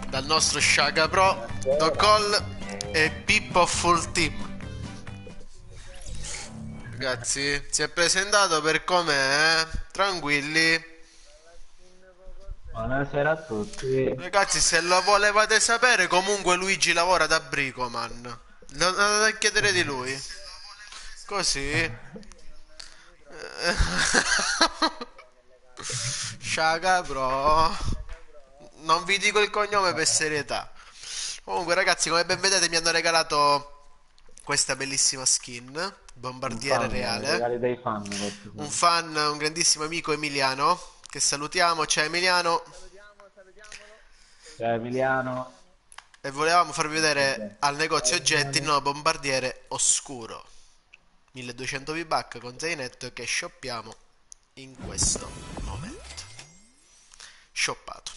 dal nostro Shaka Pro, Docol e Pippo Full Team. Ragazzi, si è presentato per com'è, tranquilli. Buonasera a tutti. Ragazzi, se lo volevate sapere, comunque Luigi lavora da Bricoman. Andate a chiedere di lui. Così. Shaka Pro. Non vi dico il cognome per serietà. Comunque, ragazzi, come ben vedete, mi hanno regalato questa bellissima skin. Un Bombardiere fan, i reale. regali dei fan questi Un sono. fan, un grandissimo amico Emiliano. Che salutiamo. Ciao Emiliano. Ciao Emiliano. E volevamo farvi vedere al Ciao negozio oggetti il Emiliano. nuovo bombardiere oscuro. 1200 V-Buck con zainetto che shoppiamo in questo momento. Shoppato.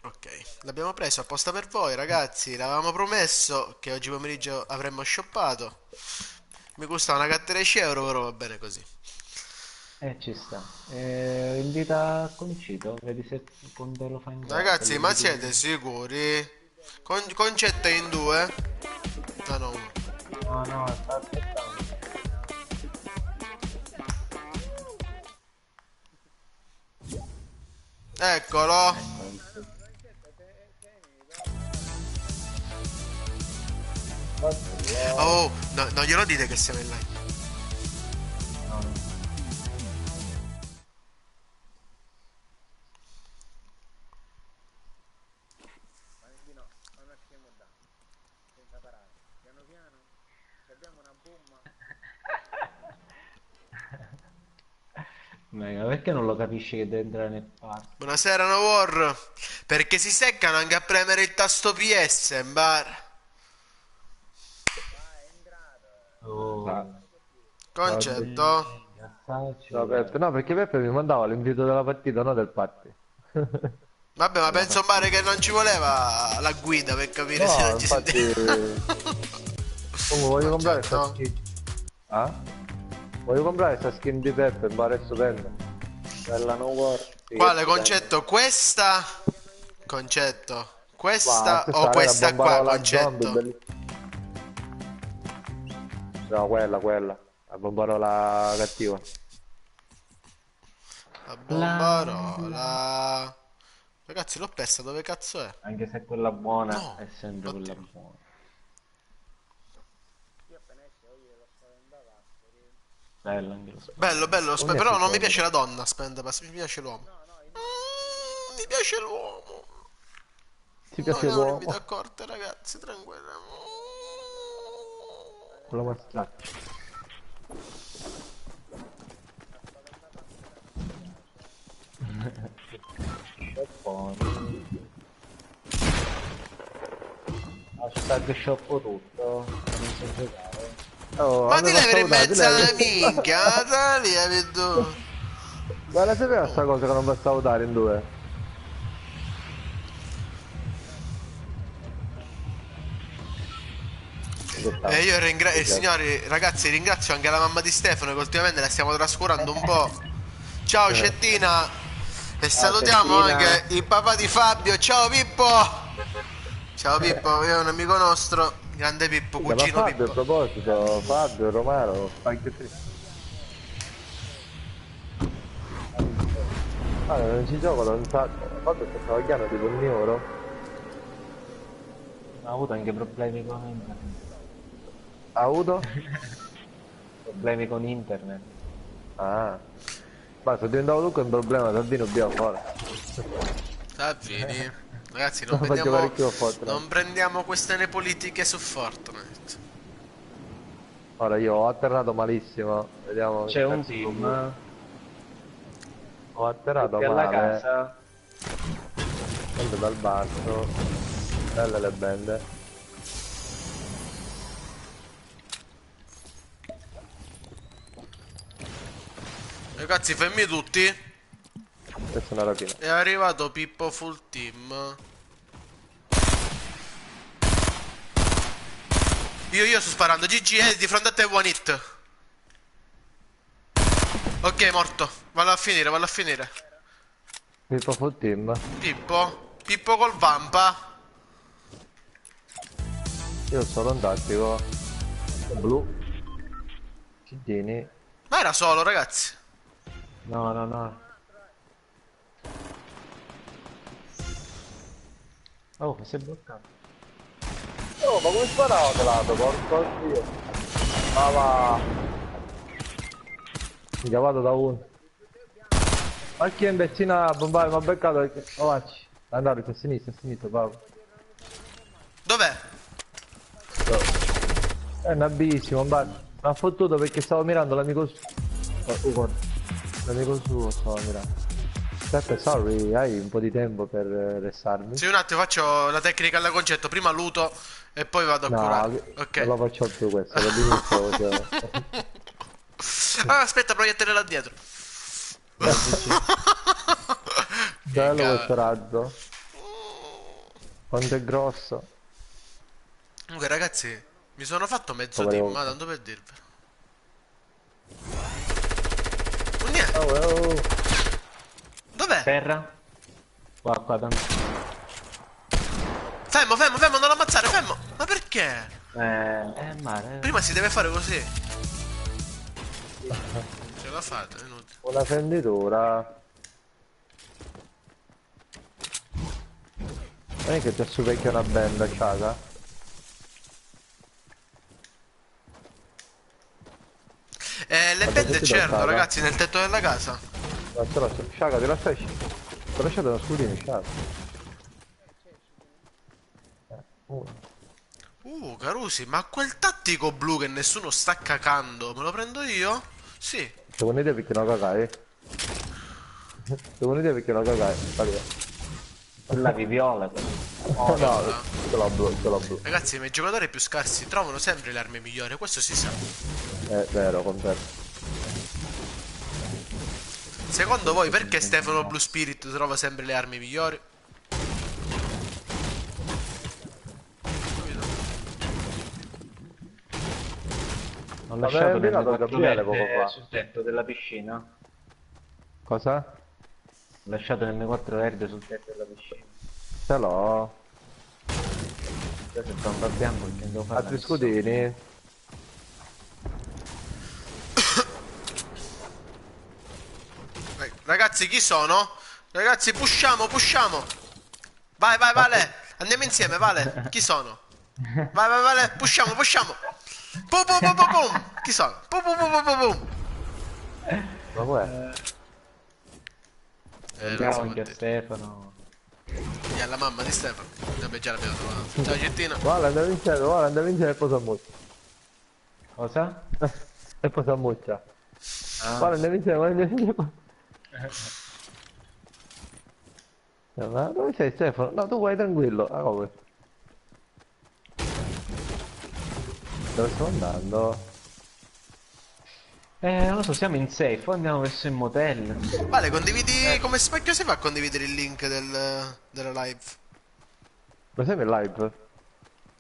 Ok, l'abbiamo preso apposta per voi ragazzi, l'avevamo promesso che oggi pomeriggio avremmo shoppato. Mi costava una carta 10 euro, però va bene così. Ci sta. Invita Concito, vedi se quando lo fa entrare, se lo Ragazzi, ma inviti siete lui. sicuri? Concetto in due? Ah no, uno. No, no, sta aspettando. Eccolo. Ecco, visto. Oddio. Oh, no, non glielo dite che siamo in live. No, no. Mega, perché non lo capisci che deve entrare nel party? Buonasera, No War. Perché si seccano anche a premere il tasto PS in bar. Ah, Oh, Concetto. Gassaccio, no, Peppe, no, perché Peppe mi mandava l'invito della partita, no del party. Vabbè, ma Della penso partita. pare che non ci voleva la guida per capire se No, non ci infatti, sentiamo. comunque voglio comprare sta Concetto. skin. Ah? Voglio comprare sta skin di Peppe, in bar è stupenda. bella no war. Sì, è Quale stupenda. concetto? Questa? Concetto. Ma Questa o questa è la questa qua? bombarola zombie, Concetto. bellissima. No, quella. La bombarola cattiva. La La... bombarola. Ragazzi, l'ho persa, dove cazzo è? Anche se quella buona No, è sempre quella oddio. buona. Bella anche lo Bello, spazio. bello, Come mi è però non mi piace successo? la donna, Spendapass, mi piace l'uomo. Mi piace l'uomo. Ti Non piace è un'invito a l'uomo? corte, ragazzi, tranquillo. Con la maschiaccia. Che buono. Hashtag shoppo tutto. Non so giocare. Oh, Ma a me ti fa levi in salutare, ti mezzo alla levi. minchia, dai, via, vedo. Ma la sapeva sta Oh. cosa che non basta votare in due? Che E stavo? io Che gesto. signori, ragazzi, ringrazio anche la mamma di Stefano che ultimamente la stiamo trascurando un po'. Ciao Cettina e Ciao salutiamo anche Cettina. il papà di Fabio. Ciao Pippo! Ciao Pippo, io è un amico nostro, grande Pippo, Scusa, ma cugino Fabio a Pippo. proposito, Fabio, Romano, spaghetti. Allora, non ci gioco da un sacco. Fabio sta travagliando tipo un euro. Ha avuto anche problemi con internet. Ha avuto? Problemi con internet. Ah. Basta, diventavo dunque un problema, Sardino via fuori. Savini, ragazzi, Non fa giocare più a Fortnite. non prendiamo questioni politiche su Fortnite. Ora io ho atterrato malissimo. Vediamo che C'è un cazzo blu. team. Ho atterrato Tutti alla male. casa. Prendo dal basso. Belle le bende. Ragazzi, fermi tutti. Questa è una rapina. È arrivato Pippo Full Team. Io sto sparando. GG, di fronte a te, one hit. Ok, morto. Vallo a finire, vallo a finire. Pippo full team. Pippo? Pippo col Vampa? Io sono un tattico. Blu. Ciddini. Ma era solo, ragazzi. No, no, no. Oh, mi sei bloccato. Oh, ma come sparavo te lato, porco dio. Ma va. Mi vado da uno. Ma chi è in vicino a bombare? Mi ha beccato perché... Oh, vacci. Andare a sinistra, Paolo. Dov'è? È un abissimo, mi ha fottuto perché stavo mirando l'amico suo. Oh, guarda. L'amico suo stavo mirando. Peppe, sorry, hai un po' di tempo per restarmi? Sì, un attimo, faccio la tecnica alla concetto. Prima luto e poi vado a No, curare. Ok. non lo faccio più questo, dall'inizio facevo. Ah, aspetta, proiettare là dietro. Che Bello questo cavolo. razzo. Quanto è grosso. Comunque, ragazzi, mi sono fatto mezzo team, Povero. ma tanto per dirvi. Oh, niente. Oh, oh. Dov'è? Terra? Qua, da me. Fermo, fermo, fermo, non ammazzare, fermo. Ma perché? Mare. Prima si deve fare così. Ce la fate, è inutile. Una fenditura. Non è che ti specchia una benda, ciaga? Le Guarda, bende se ti do c'erano, ciaga. ragazzi, nel tetto della casa. No, ce l'ho, ciaga, te la stai? Ti ho lasciato uno scudino, ciaga. Uno. Carusi, ma quel tattico blu che nessuno sta cacando, me lo prendo io? Sì. Secondo te perché non cagai? Secondo te perché non cagai? Spariva. Quella vi viola. Oh no, ce l'ho blu, ce l'ho blu. Ragazzi, i miei giocatori più scarsi trovano sempre le armi migliori, questo si sa. È vero, confermo. Secondo voi perché Stefano Blue Spirit trova sempre le armi migliori? Ho Avevo lasciato le invitato M4 Gabriele poco verde fa. sul tetto della piscina. Ho Cosa? lasciato le M4 verde sul tetto della piscina. Ce l'ho. Adesso sto a bianco perché devo fare la Altri missione. scudini. Ragazzi, chi sono? Ragazzi, pushiamo, pushiamo. Vai, vai, Vale. Andiamo insieme, Vale. Chi sono? Vai, vai, Vale. Pushiamo, pushiamo. Pum, pum, pum, pum, pum. Chi sono? Pum, pum, pum, pum, pum, pum. Ma com'è? Non Ciao siamo anche a attenti. Stefano. E alla mamma di Stefano. Vabbè, già l'abbiamo trovata. Ciao, Cettina. Guarda, andiamo insieme e poi si ammuccia. Cosa? E poi si ammuccia. Ah, Guarda, andiamo insieme. Ma dove sei Stefano? No, tu vai tranquillo. Ah, come? Dove stiamo andando? non lo so, siamo in safe, o andiamo verso il motel. Vale, condividi. Come specchio si fa a condividere il link della live? Ma siamo in live?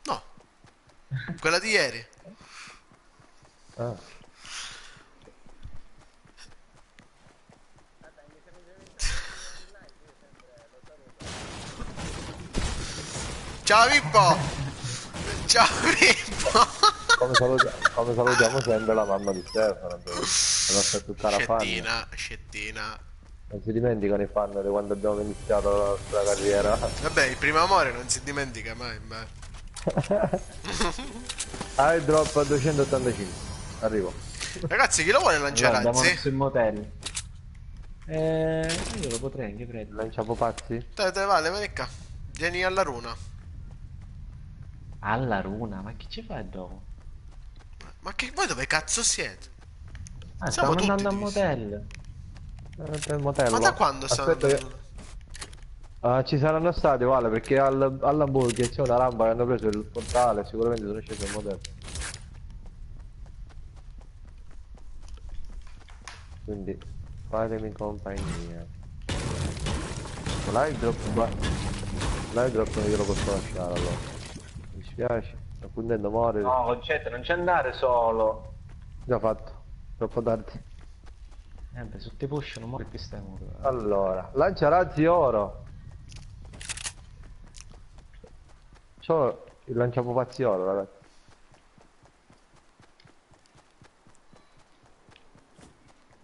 No, quella di ieri. Ah. Ciao Pippo! Ciao Pippo! Come salutiamo sempre la mamma di Stefano, la nostra tutta la fan. Scettina, scettina. Non si dimenticano i fan di quando abbiamo iniziato la nostra carriera. Vabbè, il primo amore non si dimentica mai, ma... Airdrop a 285. Arrivo. Ragazzi, chi lo vuole Allora, lanciare? andiamo Anzi? verso il motel. Io lo potrei anche prendere. Lanciamo pazzi? Te, Vale, vieni qua. Vieni alla runa. Alla runa, ma che ci fai dopo? Ma che voi dove cazzo siete? Ah, Siamo stiamo andando al tutti divisi. motel. Il motello. Ma da quando stanno Aspetta che... andando? Ci saranno stati, Vale, perché all'hamburger c'è una rampa che hanno preso il portale, sicuramente sono scesi al motello. Quindi, fatemi compagnia. L'airdrop non glielo posso lasciare allora. Mi dispiace, sto contento muore. No, concetto, non c'è andare solo. Già fatto, troppo tardi. Beh, se ti pushano, mo che ti stai muovendo. Allora, lancia razzi oro. C'ho il lanciapupazzi oro, ragazzi.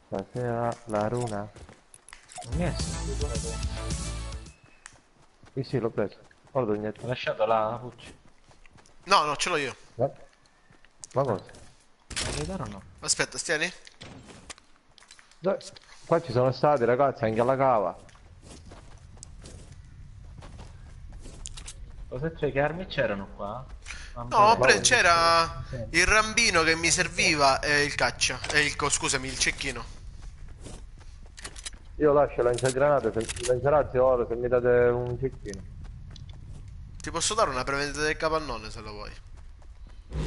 Stasera la runa. Non mi è sentito. Sì, l'ho preso. Guarda Ho niente. lasciato la Pucci. No, no, ce l'ho io. Ma cosa? La puoi dare o no? Aspetta, stieni. Dai, qua ci sono stati ragazzi anche alla cava. Cosa c'è? Che armi c'erano qua? No, Vabbè. c'era il rambino che mi serviva e il caccia. E scusami, il cecchino. Io lascio lanciagranate, lanciarazzi oro se mi date un cecchino. Ti posso dare una prevendita del capannone se lo vuoi.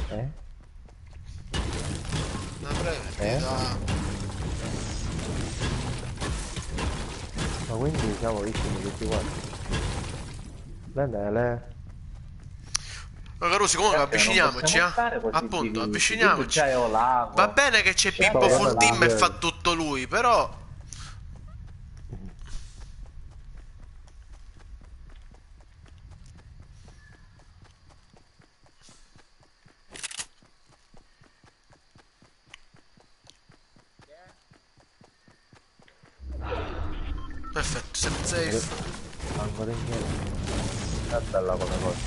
Eh? Una prevendita. Ma quindi siamo vicini tutti quanti. Bene. Ma Carusi, comunque Non avviciniamoci, possiamo stare così Appunto, divisi. avviciniamoci. Già io lavo. Va bene che c'è Pippo Stavo full team e guardando. fa tutto lui, però... Perfetto, siamo safe. Ancora in niente. È bella come cosa.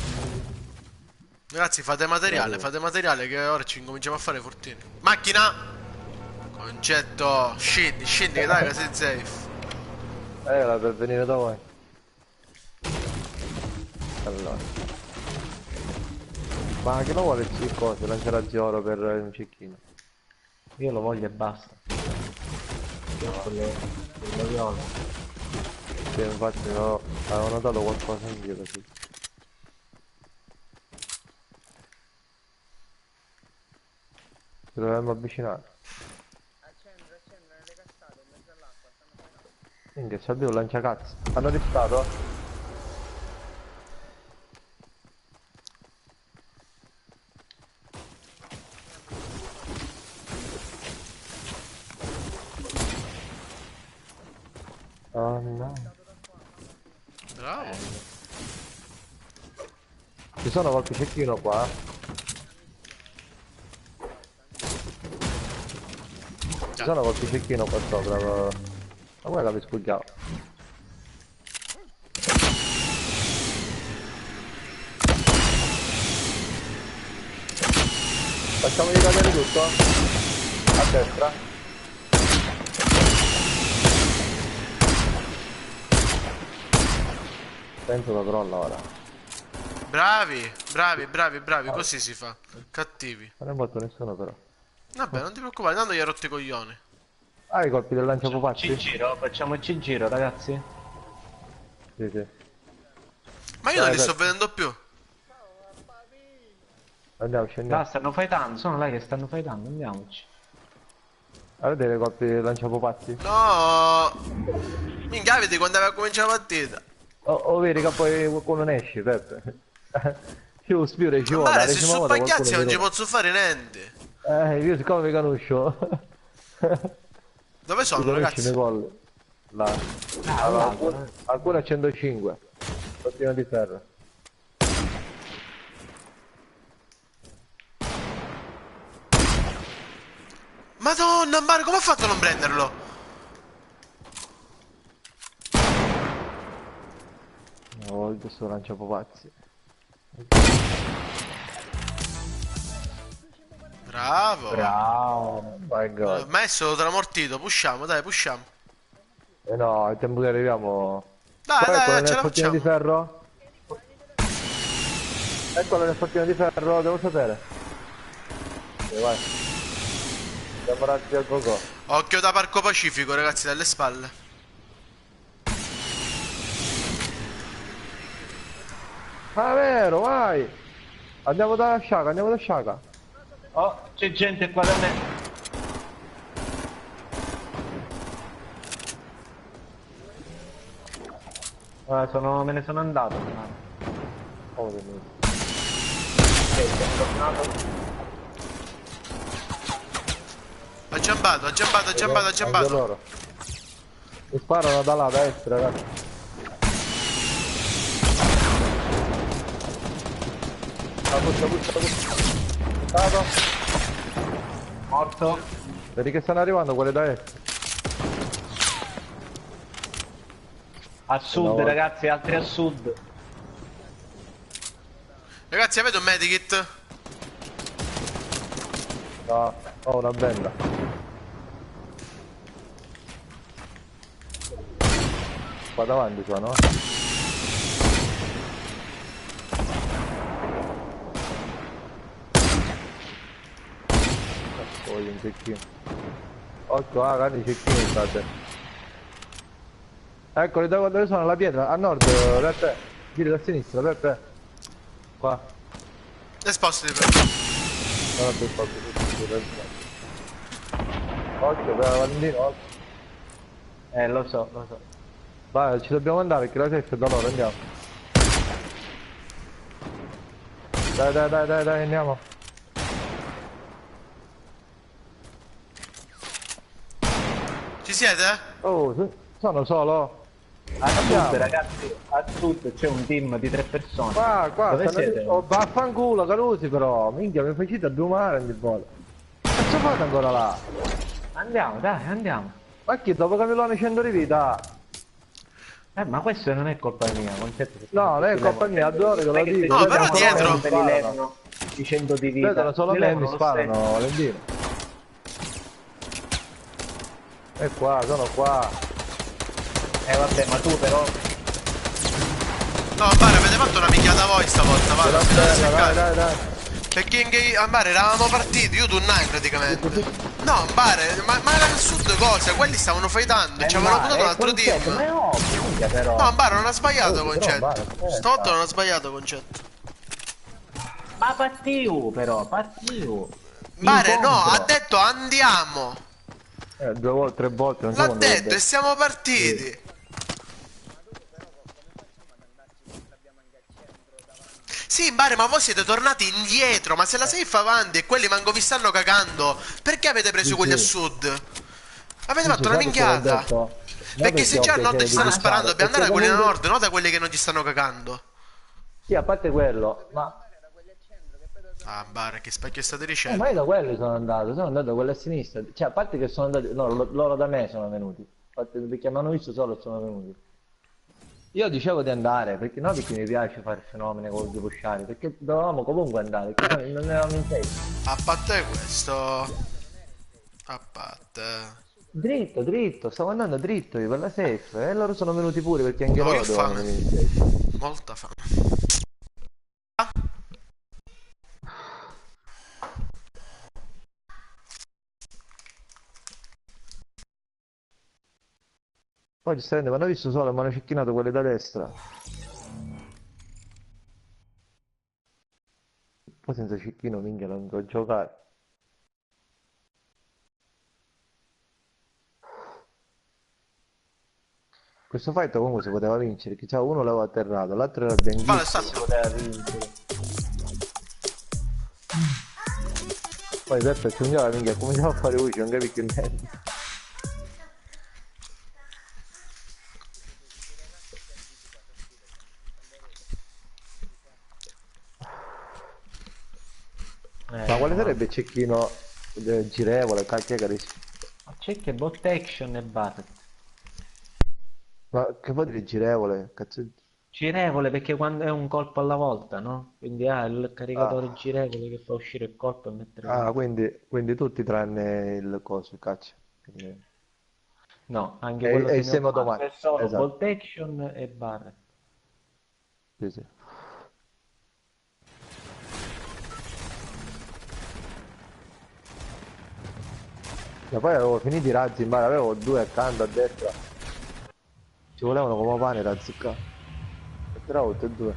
Ragazzi, fate materiale che ora ci incominciamo a fare fortini. Macchina! Concetto, scendi che dai che sei safe. Era per venire da voi. Allora. Ma che lo vuole il coso? Lanciarazzi oro per un cecchino. Io lo voglio e basta. Io con le viole. Sì, infatti no, avevo notato qualcosa in giro così. Ci dovremmo avvicinare. Accendere nelle cassate in mezzo all'acqua, stanno facendo. Minchia, c'è un lanciacazzi. Hanno riscato? Oh no. Bravo. Ci sono qualche cecchino qua? Ci sono qualche cecchino qua sopra. Ma come la mi spugliavo? Facciamogli cadere tutto? A destra? Penso da crolla ora. Bravi, così si fa. Cattivi. Non è morto nessuno però. Vabbè, non ti preoccupare, tanto gli hai rotto i coglioni. Ah, i colpi del lanciapupazzi? Facciamoci il giro, ragazzi. Sì, sì. Ma io non li Dai, sto vedendo più. Andiamo, scendiamo. No, stanno fightando, sono là che stanno fightando, andiamoci. A vedere i colpi del lanciapupazzi? No. Minchia, vedi quando aveva cominciato la partita. O vedi che poi qualcuno ne esce, Peppe. Io spiure ci vuole, Mare, la se decima su volta pagliazzi qualcuno non mi ci ruba. posso fare niente. Io siccome mi conosco. Dove Mi sono, conosci ragazzi? nei colli. Là. Allora, alcune a 105. Cortina di ferro. Madonna, Mare, come ha fatto a non prenderlo? No, questo lanciapupazzi. Bravo. Bravo. My god. Messo tramortito, pushiamo, dai, pushiamo. Eh no, il tempo che arriviamo. Dai, Poi eccolo dai, nel ce la fortino di facciamo. ferro. Eccolo nel fortino di ferro, devo sapere. Ok, vai. Andiamo razzi al go-go. Occhio da Parco Pacifico, ragazzi, dalle spalle. Ah, vero, vai! Andiamo da Shaka, andiamo da Shaka. Oh, c'è gente qua da me. Me ne sono andato. Oh, Dio mio. Sono tornato. Ha giambato, ha giambato, ha giambato, ha Anche giambato. loro. Mi sparano da là, da destra, ragazzi. Puzza. Stato. Morto. Vedi che stanno arrivando quelle da est. A sud, ragazzi, altri a sud. Ragazzi, avete un medikit? No, oh, una bella. Qua davanti sono. Voglio un cecchino. Occhio, guarda i cecchini state. Eccoli dove sono, la pietra, a nord, Peppe. Giri da sinistra, Peppe. Qua. E spostati però. No, per favore. Occhio, Valentino, occhio. Lo so, lo so. Vai, ci dobbiamo andare perché la safe è da loro, andiamo. Dai, andiamo. Ci siete? Oh, sono solo. A sud, Andiamo. ragazzi, a sud c'è un team di 3 persone. Qua, Dove stanno... siete? Oh, vaffanculo, Carusi però. Minchia, mi facete a due mare ogni volta. Che cazzo fate ancora là? Andiamo, dai, andiamo. Ma chi, dopo Camillone 100 di vita? Ma questo non è colpa mia, concetto. No, non è colpa mia, a 2 ore che lo dico. No, però dietro. Te li levano i 100 di vita. Vedono solo Li me e levano mi lo sparano, stesso. Valentino. E qua, sono qua. Vabbè, ma tu però... No, Ambare, avete fatto una minchiata voi stavolta, va. Non siete seccati. Dai. Perché in Ambare eravamo partiti, io tu nai praticamente. No, Ambare, ma era nel sud cosa? Quelli stavano fightando, ci avevano buttato un altro Ma team. è ovvio, minchia, però. No, Ambare non ha sbagliato Oh, però, concetto. Ambare, aspetta. Stavolta non ha sbagliato concetto. Ma partiu, però, partiu. Ambare no, Incontro. ha detto andiamo. 2 volte, 3 volte, non so L'ha quando l'ho detto e siamo partiti. Sì, Ambare, ma voi siete tornati indietro. Ma se la safe avanti e quelli manco vi stanno cagando, perché avete preso quelli a sud? Avete fatto una minchiata. Perché se già a nord ci stanno sparando, dobbiamo andare da quelli a nord, non da quelli che non ci stanno cagando. Sì, a parte quello, ma... Ah, Ambare, che specchio state ma dicendo? io da quelli sono andato da quelli a sinistra. Cioè, a parte che sono andati... No, loro da me sono venuti. Infatti, perché mi hanno visto solo e sono venuti. Io dicevo di andare, perché no perché mi piace fare fenomeni con di pushare, perché dovevamo comunque andare, perché noi non eravamo in safe. A parte questo... A parte... Dritto, stavo andando dritto io per la safe, e loro sono venuti pure perché anche No, loro io ho dovevano fame. venire in safe. Molta fame. Poi giustamente mi hanno visto solo e mi hanno cecchinato quelli da destra. Poi senza cecchino minchia non so giocare. Questo fight comunque si poteva vincere, che uno l'aveva atterrato, l'altro era bianchissimo, Vale, si salta. poteva vincere. Poi Peppe c'è un gioco minchia, cominciamo a fare voce, non capisco niente. Ma quale sarebbe il cecchino girevole, cacchia che dici? C'è che bot action e battle. Ma che vuol dire girevole? Cazzo. Girevole perché quando è un colpo alla volta, no? Quindi ha il caricatore Ah, girevole che fa uscire il colpo e mettere ah, là. quindi tutti tranne il coso, il caccia. Quindi- No, anche È, quello è il semiautomatico. È semiautomatico, solo esatto. bolt action e barre. Sì, sì. Ma poi avevo finito i razzi in mare, avevo 2 accanto a destra. Ci volevano come pane razziccare. E però tutte e 2.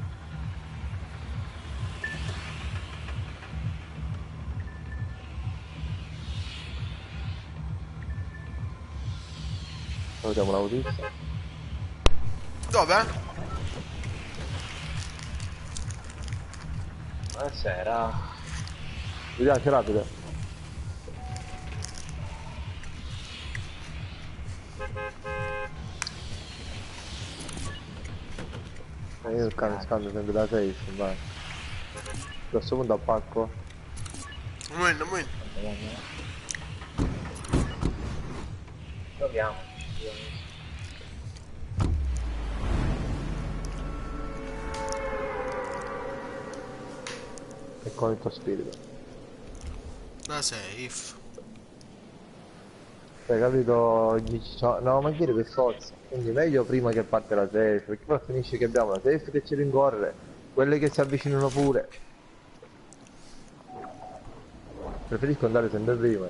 Salutiamo l'autista. Dove? Buonasera. Mi piace rapido. Io il cane scambio sempre da safe, vai. A questo punto appacco. Un momento, un momento. Proviamo. E con il tuo spirito. Da safe. Hai capito? No, ma dire per forza. Quindi meglio prima che parte la safe, perché poi finisce che abbiamo la safe che ci rincorre, quelle che si avvicinano pure. Preferisco andare sempre prima.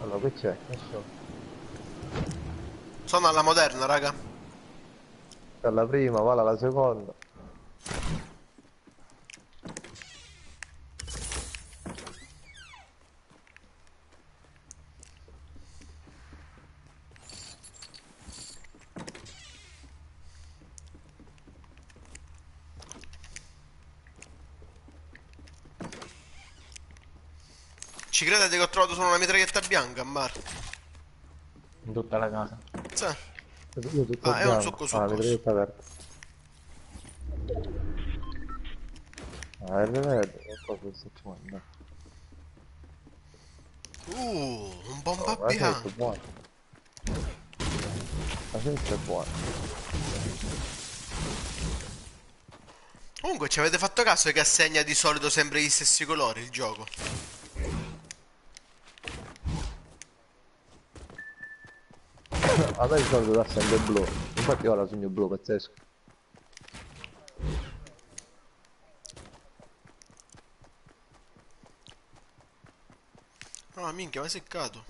Allora, che c'è? Adesso, Sono alla moderna, raga. dalla prima, va alla seconda. Ci credete che ho trovato solo una mitraglietta bianca, Mar? In tutta la casa. Sì. Io tutto Ah, è un bianco. succo Ah, succo. mitraglietta aperta. Ah, è verde, qualcosa sto fumando. Un bomba Ma sei bianca. buono. Ma sei buono. Comunque ci avete fatto caso che assegna di solito sempre gli stessi colori il gioco? A me di solito dà sempre blu. Infatti ora sogno blu, pazzesco. Ah, minchia, ma è seccato.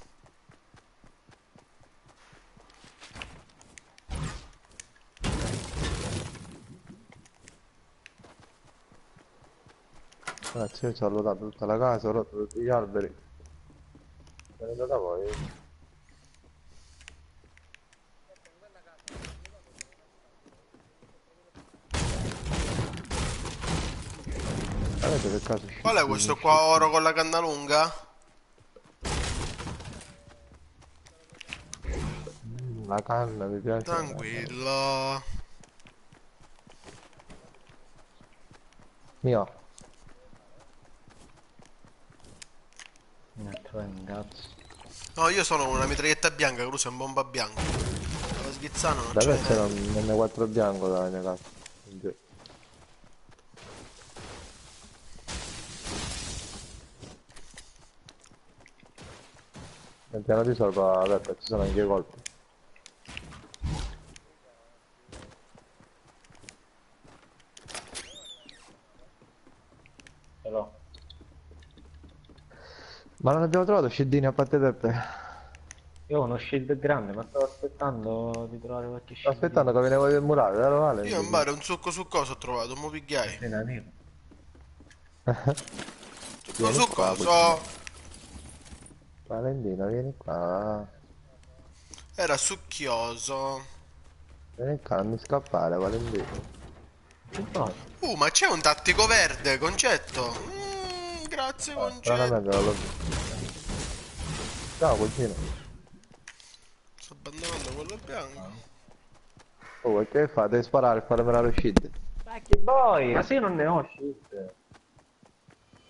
Ragazzi, io ci ho rodato tutta la casa, ho rotto tutti gli alberi. Me ne andata voi. Avete per caso Qual è questo qua oro con la canna lunga? La canna mi piace. Tranquillo. Mio. Un altro è un cazzo. No, io sono una mitraglietta bianca, Cruce è un bomba bianca. Alla svizzana non Da me c'è c'era niente. un M4 bianco dalla mia casa. Quindi- Nel piano di sopra, aperto, ci sono anche i colpi. Però. Ma non abbiamo trovato scendini a parte peppe. Io ho uno shield grande, ma stavo aspettando di trovare qualche Sto shield. aspettando che me ne vuoi il murato, vero Vale? Io in bar un succo su cosa ho trovato, mo pigliai. Sei da nero. Succo Vieni su qua, cosa? Valentino, vieni qua. Era succhioso. Vieni qua, non mi scappare, Valentino. Che cosa? Ma c'è un tattico verde, concetto. Grazie, Ah, concetto. stranamente non l'ho visto. Ciao, cugino. Sto abbandonando quello bianco. Oh, che fa? Devi sparare e farmela l'uscita. Ma che boy? Ma se io non ne ho shield.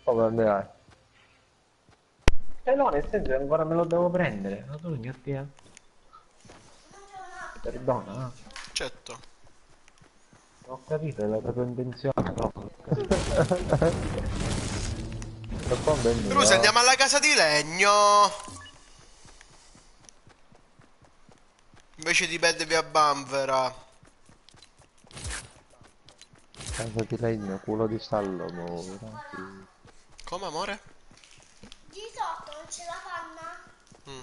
Come ne hai? No, nel senso che ancora me lo devo prendere. Ma tu mio Dio. Perdona, Certo. ho capito, è la tua intenzione, però. Che bomba è mia? Cruce, andiamo alla casa di legno. Invece di perdervi a Bamvera. Casa di legno, culo di stallo, mo. Come, amore? Di sotto non c'è la panna? Mm.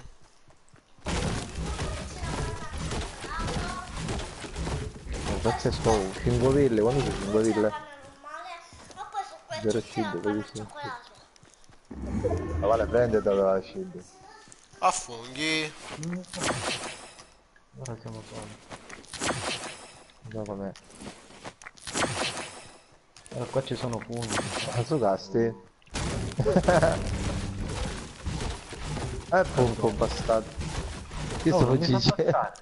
Oh, pazzesco, 5 ville, quando sono 5 C'è la ville? panna normale, ma poi su Zero questo c'è la shield, panna vedi al sì. cioccolato. Ma vale, prendetela la shield. A funghi. Ora siamo soli. No, com'è? Allora, qua ci sono punti. Ma su casti? Pum bastardo. Io Oh, sono non mi fa Gigi. passare.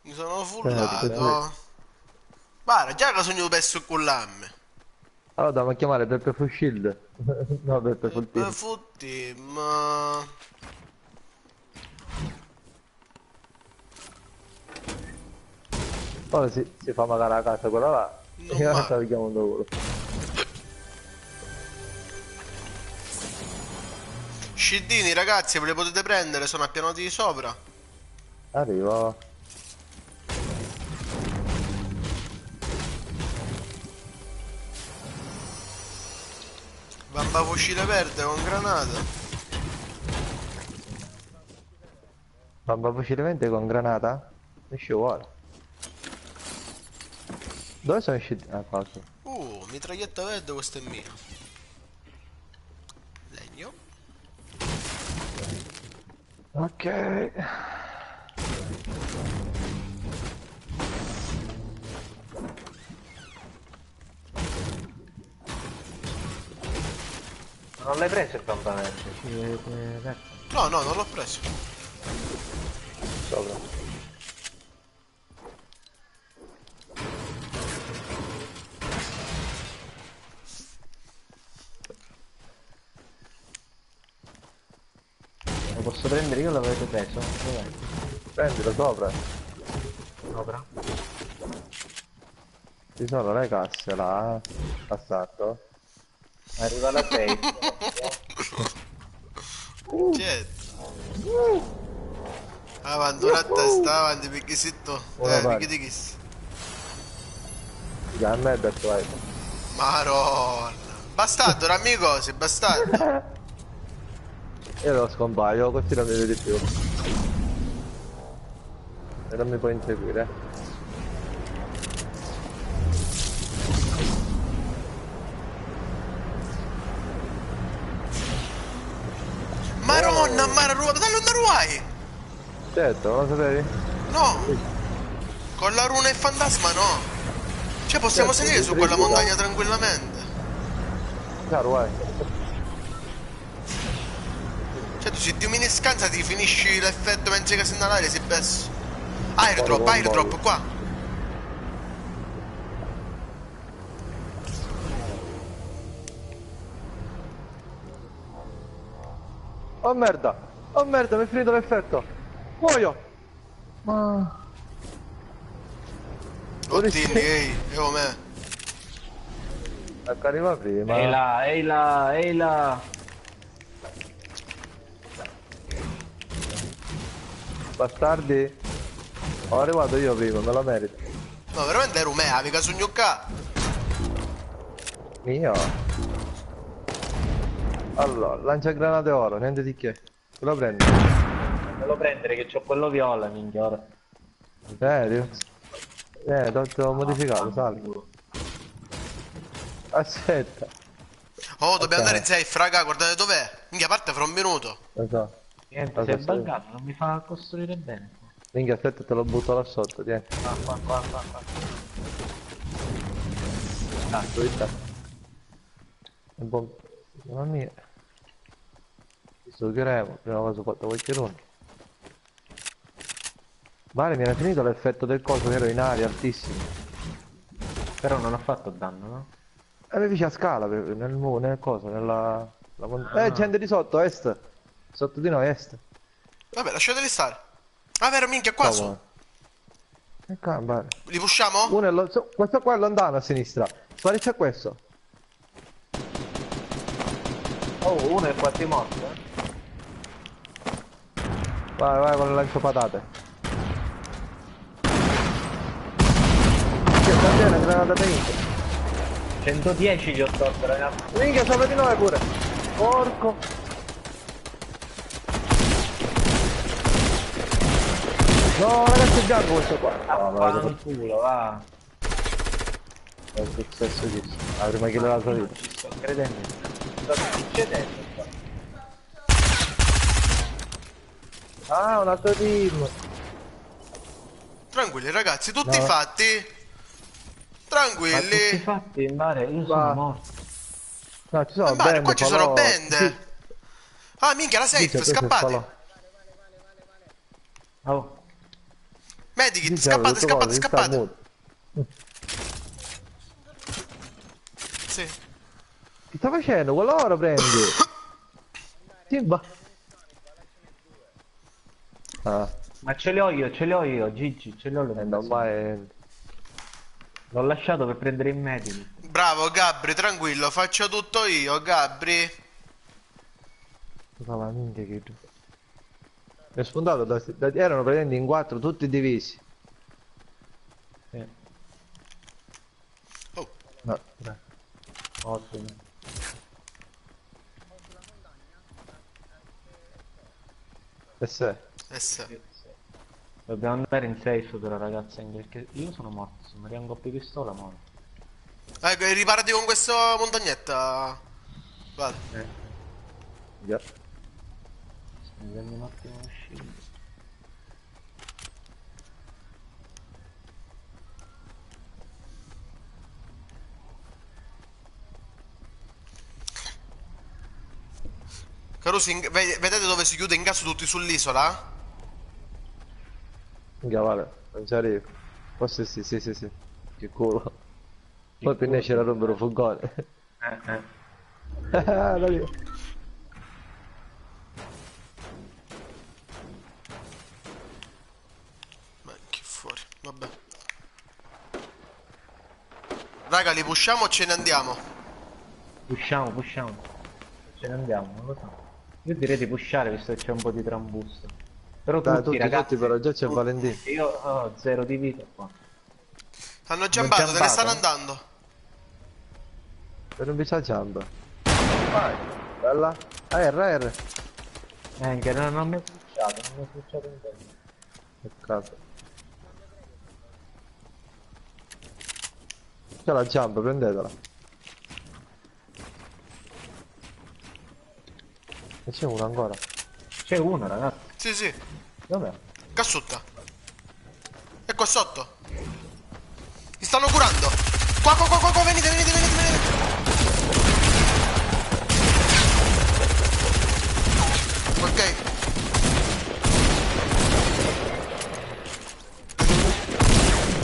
Mi sono Certo. fullato. Guarda, già che sogno perso con l'amme. Allora dobbiamo chiamare Peppe Full Shield. No, Peppe E Full per Team. futti, ma... Poi si fa magari a casa quella là. E Non io male. stavo chiamando quello. Sciddini, ragazzi, ve li potete prendere, sono a piano di sopra. Arriva. Bamba fucile verde con granata. Bamba fucile con granata? Non ci vuole. Dove sono usciti? Ah, qua sì. Mitraglietta verde, questa è mia. Legno. Ok. Non l'hai preso il campamento? No, no, non l'ho preso. Sopra. Lo posso prendere io o l'avete preso? Dov'è? Prendilo sopra. Sopra? Ci sono le casse là. Passato. Arriva la 6. Certo. Avanti, una testa, avanti, perché sitto. Una Perché parte. di chi si? Già a me detto vai. Maronna. Bastardo, dammi i cosi, bastardo. Io lo scompaio, così non mi vedi più. E non mi puoi inseguire. Maronna, mare ruota, dallo ruai! Certo, non lo sapevi? No! Con la runa e il fantasma no! Cioè possiamo Certo, salire su ti quella ricordo. montagna tranquillamente. Chiaro, vai. Cioè tu se ti mini scansa ti finisci l'effetto mentre che sei nell'aria si perso. Airdrop, Guarda, airdrop, qua! Oh merda! Oh merda, mi è finito l'effetto! Muoio! Ma... Ottini, ehi, e o me. Ecco, arriva prima. Ehi là, ehi là, ehi là. Bastardi. Ho arrivato io prima, me lo merito. No, veramente ero me, mica sogno qua. Mio. Allora, lancia granate oro, niente di che. Te lo prendi. Me lo prendere che c'ho quello viola, minchia ora. Serio? T'ho modificato, salve. Aspetta. Oh, dobbiamo Ok. andare safe, raga, guardate dov'è. Minchia, parte fra un minuto. Lo so. Niente, Lo si è so, buggato, non mi fa costruire bene. Minchia, aspetta, te lo butto là sotto, tieni. Qua. Aspetta. Un po'... Mamma mia. Visto che eremo, prima cosa ho fatto qualche run. Vale, mi era finito l'effetto del coso, ero in aria, altissimo. Però non ha fatto danno, no? Avevi a scala, nel coso, gente di sotto, est. Sotto di noi, est. Vabbè, lasciateli stare. Ah, vero, minchia, qua su. E qua, vale. Li pushiamo? Uno è questo qua è lontano a sinistra. Sparisce questo. Oh, uno è quasi morto, eh? Vai con il lancio patate. Che sta bene, granata dentro. 110 gli ho tolto, ragazzi. Minchia, sopra di noi pure. Porco. No, ragazzi, è bianco questo qua. No, ma Fanculo, va. è successo questo. La prima kill della sua vita. Ci sto Credendo. Sta succedendo qua. Ah, un altro team. Tranquilli ragazzi, tutti No. fatti. Ma tutti Tranquilli. fatti, Mare, io Va. sono morto. No, ci sono Mare, qua band, ci sono falò. band. Ah, minchia, la safe, Questo è scappate. falò. Oh, Medikit, Dice, apre scappate, tutto scappate, coso, ci sta scappate. muto. Sì. Che sta facendo? Quello ora prendi. Timba. Ah, ma ce li ho io, Gigi, ce li ho le non munizioni. mai. L'ho lasciato per prendere i medici. Bravo Gabri, tranquillo, faccio tutto io, Gabri. Ma la minchia che tu. Mi è spuntato erano praticamente in 4 tutti divisi. Sì, Oh, No, dai. ottimo. E se? eh sì. Dobbiamo andare in safe però ragazzi, anche perché io sono morto, se mi rimango più pistola muoio. Riparati con questa montagnetta. Vado. Già. Mi prendo un attimo lo shield. Carusi, vedete dove si chiude in gas tutti sull'isola? Minchia, vale, non ci arrivo. Forse sì, sì, sì, sì. Che culo. Poi per noi c'era Robero Fugone. Eh. Da lì. Ma che fuori, vabbè. Raga, li pushiamo o ce ne andiamo? Pushiamo, pushiamo. Ce ne andiamo, non lo so. Io direi di pushare visto che c'è un po' di trambusto. Però Dai, tutti tutti, ragazzi, tutti, però già c'è tutti. Valentino. Io ho 0 di vita qua. Hanno giambato, te ne stanno giampato? andando. Per un bici a gamba. Vai, bella. R. Che non mi è pushato, non mi è pushato in tempo. Peccato. C'è la jump, prendetela. E c'è uno ancora. C'è uno ragazzi. Sì, sì. Dov'è? Cassuta. E qua sotto. Mi stanno curando. Qua, venite, venite, venite, venite. Ok.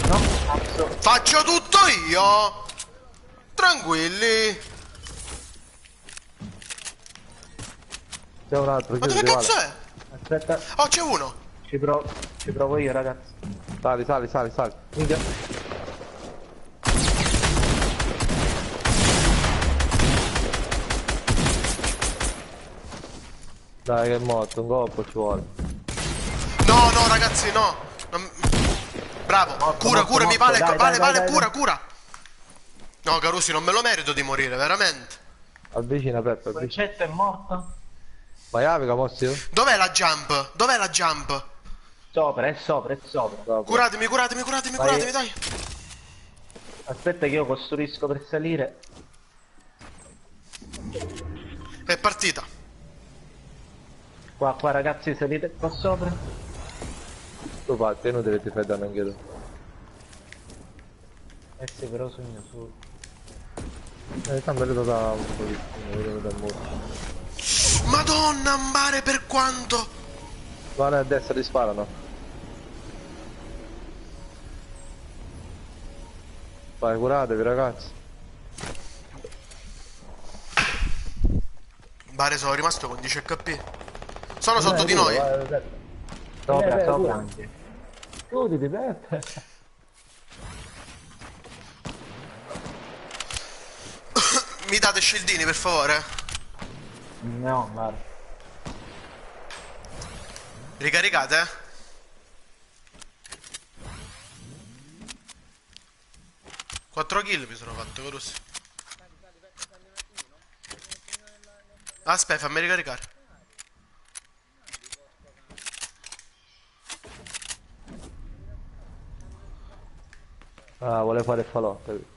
No, cazzo. Faccio tutto io. Tranquilli. C'è un altro, Ma dove chiudi, cazzo vale. è? Aspetta, Oh, c'è uno. ci provo io ragazzi. Sali, sali, sali, sali. Minchia. Dai che è morto, un colpo ci vuole. No, no, ragazzi, no. Bravo. Morto, Cura, morto, curami, morto. vale, Dai, vale, dai, vale, dai, cura, dai. cura. No, Carusi, non me lo merito di morire, veramente. Avvicina Peppe, avvicina. Concetto è morto? Vai Avica, mossi io? Dov'è la jump? Dov'è la jump? Sopra, è sopra, è sopra. Dopo. Curatemi, curatemi, curatemi, Vai. curatemi, dai. Aspetta che io costruisco per salire. È partita. Qua ragazzi salite qua sopra. Tu fatti, è inutile che ti fai danno anche tu. Eh sì, però sogno su. Tanto vedo da un pochettino, vedo dal muro. Madonna, ambare per quanto. Guarda a destra, ti sparano. Vai, curatevi ragazzi. Bare, sono rimasto con 10 HP. Sono sotto di Pure, noi. vai, vai. Sopra, Pure. sopra anche. Chiuditi Peppe. Mi date scildini, per favore? No, guarda. Ricaricate? 4 kill mi sono fatto, Carusi. Aspetta, fammi ricaricare. Ah, vuole fare il falò, capito?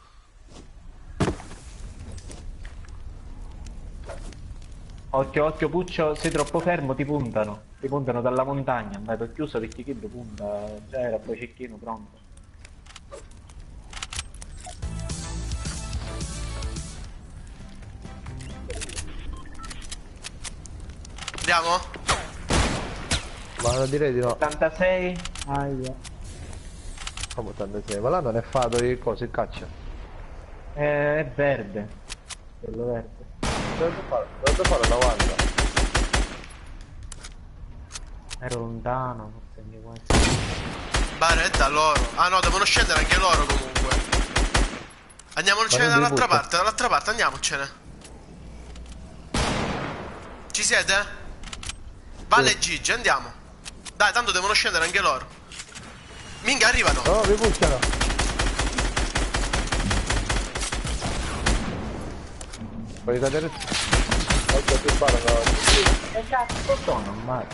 Occhio, occhio Puccio, sei troppo fermo, ti puntano. Ti puntano dalla montagna, vai per chiuso perché chi lo punta, già era poi cecchino pronto. Andiamo? Ma non direi di no. 86? Aia. Come 86? Ma là non è fatto il coso, il caccia. È verde. Quello verde. Dove fare 90? Ero lontano, forse mi quasi. Bare, è da loro. Ah no, devono scendere anche loro comunque. Andiamocene Ma non devi dall'altra parte, andiamocene. Ci siete? Vale e Gigi, andiamo. Dai, tanto devono scendere anche loro. Minchia, arrivano. No, mi pushano. Puoi cadere? Occhio, ti sparano. Cazzo sono, ma...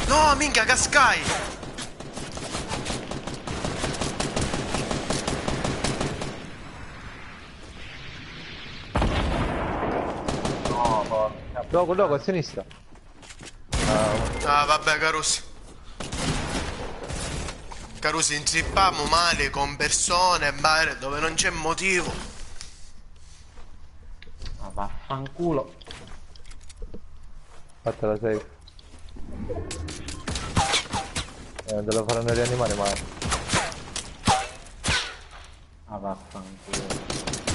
No, minchia, cascai. No, porca. Dopo, a sinistra. Ah, vabbè, Carusi. Carusi, intrippiamo male con persone, bare, dove non c'è motivo. Ma vaffanculo. Fatela safe. Non te lo faranno rianimare mai. Ma vaffanculo.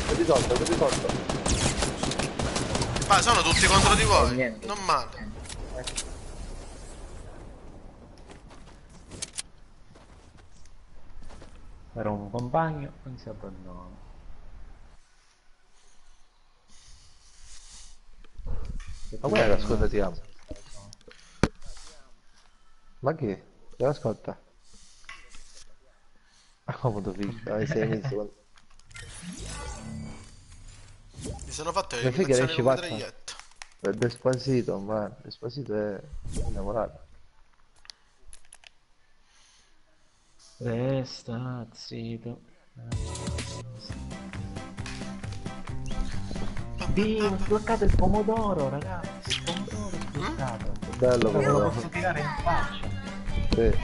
Vedi sotto. Ma sono tutti contro di voi. Niente. Non male. Era un compagno, non si abbandona. Ma qual è la scusa ti amo? Ma che? Devo ascolta. Ah, come tu figlio? Ah, sei inizio. Mi sono fatto Le fighe l'eliminazione esci come fatta? traietto. Per Despacito, ma Despacito è innamorato. Resta zitto. Dio, ho bloccato il pomodoro, ragazzi. Il pomodoro è bloccato. Bello Non me lo però. posso tirare in faccia. Sì.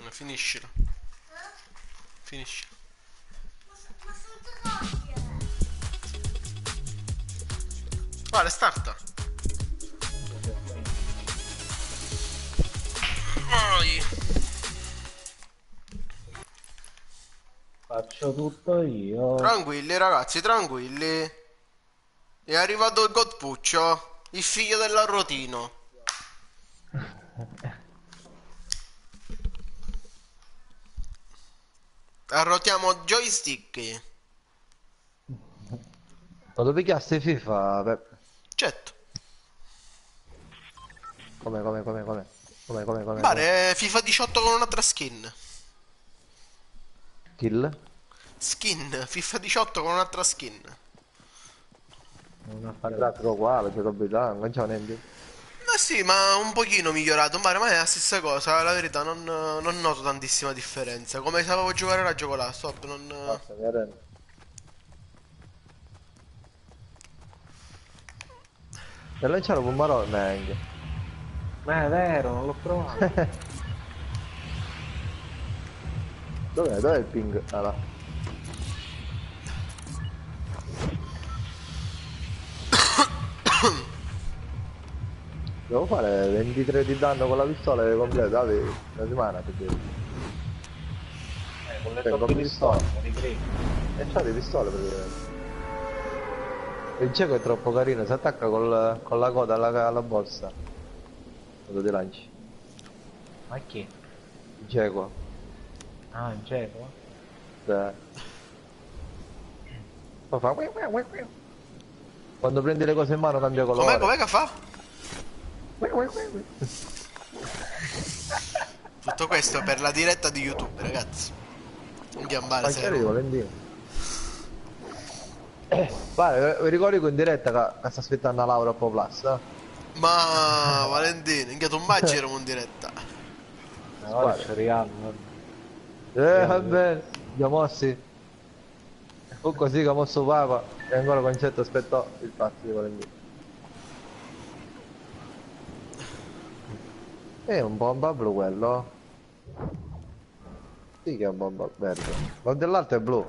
Finiscilo. Finiscilo. Ma sono troppi. Vale, starta. Vai. Faccio tutto io. Tranquilli ragazzi, tranquilli. È arrivato il Godpuccio, il figlio dell'arrotino. Arrotiamo joystick. Ma dove chiaste FIFA? Certo. Come? Pare FIFA 18 con un'altra skin. Kill? Skin, FIFA 18 con un'altra skin. Non fare L'altro uguale, c'è capitano, non c'è niente. Ma sì, ma un pochino migliorato, ma è la stessa cosa, la verità, non noto tantissima differenza. Come sapevo giocare la gioco là, stop, non... Basta, mi arrendo. Per lanciare un marone anche. Ma è vero, non l'ho provato. Dov'è il ping? Ah là. Devo fare 23 di danno con la pistola e completa, avevi una settimana per dire. Con le Tengo tue pistola. pistole, con i grigi. E c'ha le pistole praticamente. Il cieco è troppo carino, si attacca con la coda alla borsa. Quando ti lanci. Ma chi? Il cieco. Ah, il cieco? Poi fa... Quando prendi le cose in mano cambia colore. Com'è che fa? Tutto questo per la diretta di YouTube, ragazzi. Un gambale Ma che arrivo, serio. Valentino? Vale, vi ricordi che in diretta che sta aspettando Laura a Plus? Ma Valentino, in che tombaggi eravamo in diretta. Ora c'è Real. Vabbè, abbiamo mossi. O così come sto papa e ancora concetto aspettò il fatto di volere. È un bomba blu quello? Sì che è un bomba verde. Ma dell'altro è blu.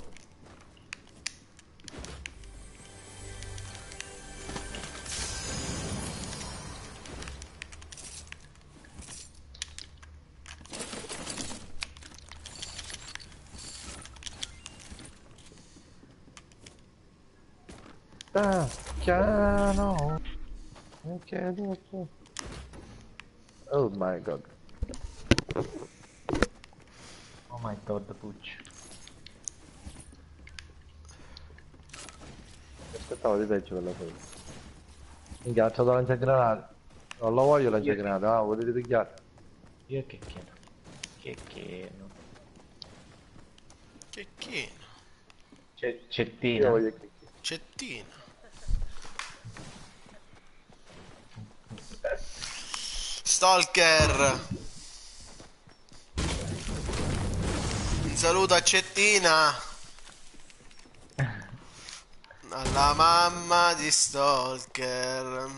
Ah, piano. Ok, dopo. Oh my god. Oh my god, Pucci. Aspettavo di peggio per la cosa. Minchia, c'ho da lanciagranate. Non lo voglio lanciagranate, ah, volete pigliare? Io che chiedo. Che chiedo. Cecchino. Io Cettina. voglio che... Cettino. Stalker. Un saluto a Cettina. Alla mamma di Stalker.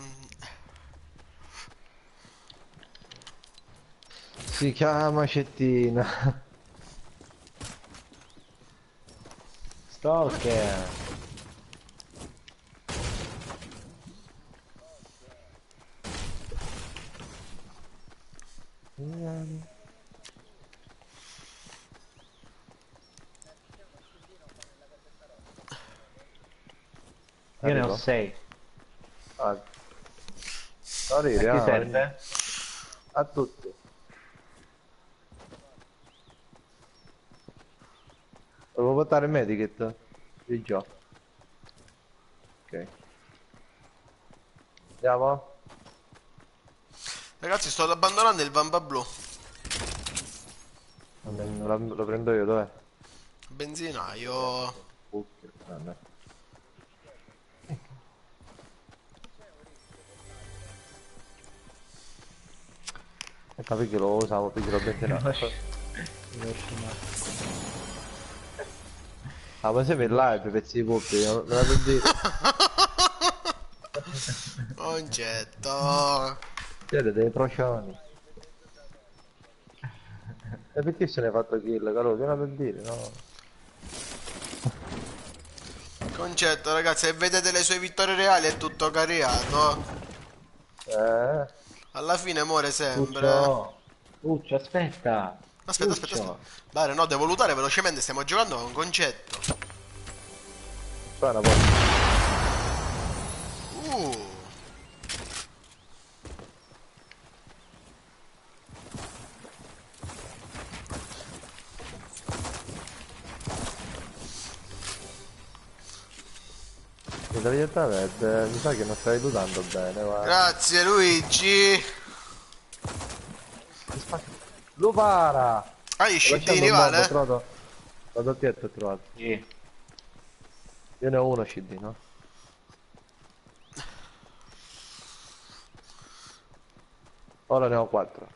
Si chiama Cettina. Stalker. Io ne ho Arrivo. 6. Ah. A Arrivi, chi ah, serve? a tutti. Devo portare il medikit? Di già. Ok. Andiamo? Ragazzi, sto abbandonando il Vamba Blu. Lo prendo io, dov'è? Benzinaio. Vabbè. Capi che lo usavo perché l'ho bettinato. Ah, ma sei per live, pezzi di poppi, non la per dire. Concetto. Siete dei procioni. E perché se ne è fatto kill, caro? Non la per dire, no? Concetto, ragazzi, se vedete le sue vittorie reali è tutto cariato. Eh? Alla fine muore sempre. Puccio. Puccio, aspetta. Aspetta, Puccio. aspetta. Dai, no, devo lutare velocemente, stiamo giocando con Concetto. Qua è una porta. Uh. Mi devi aiutare, mi sa che non stai lutando bene, guarda. Grazie Luigi. Lupara! Ah, gli scittini, Ho vale? trovato la doppietta ho trovato. Sì. Io ne ho uno CD, no? Ora ne ho 4.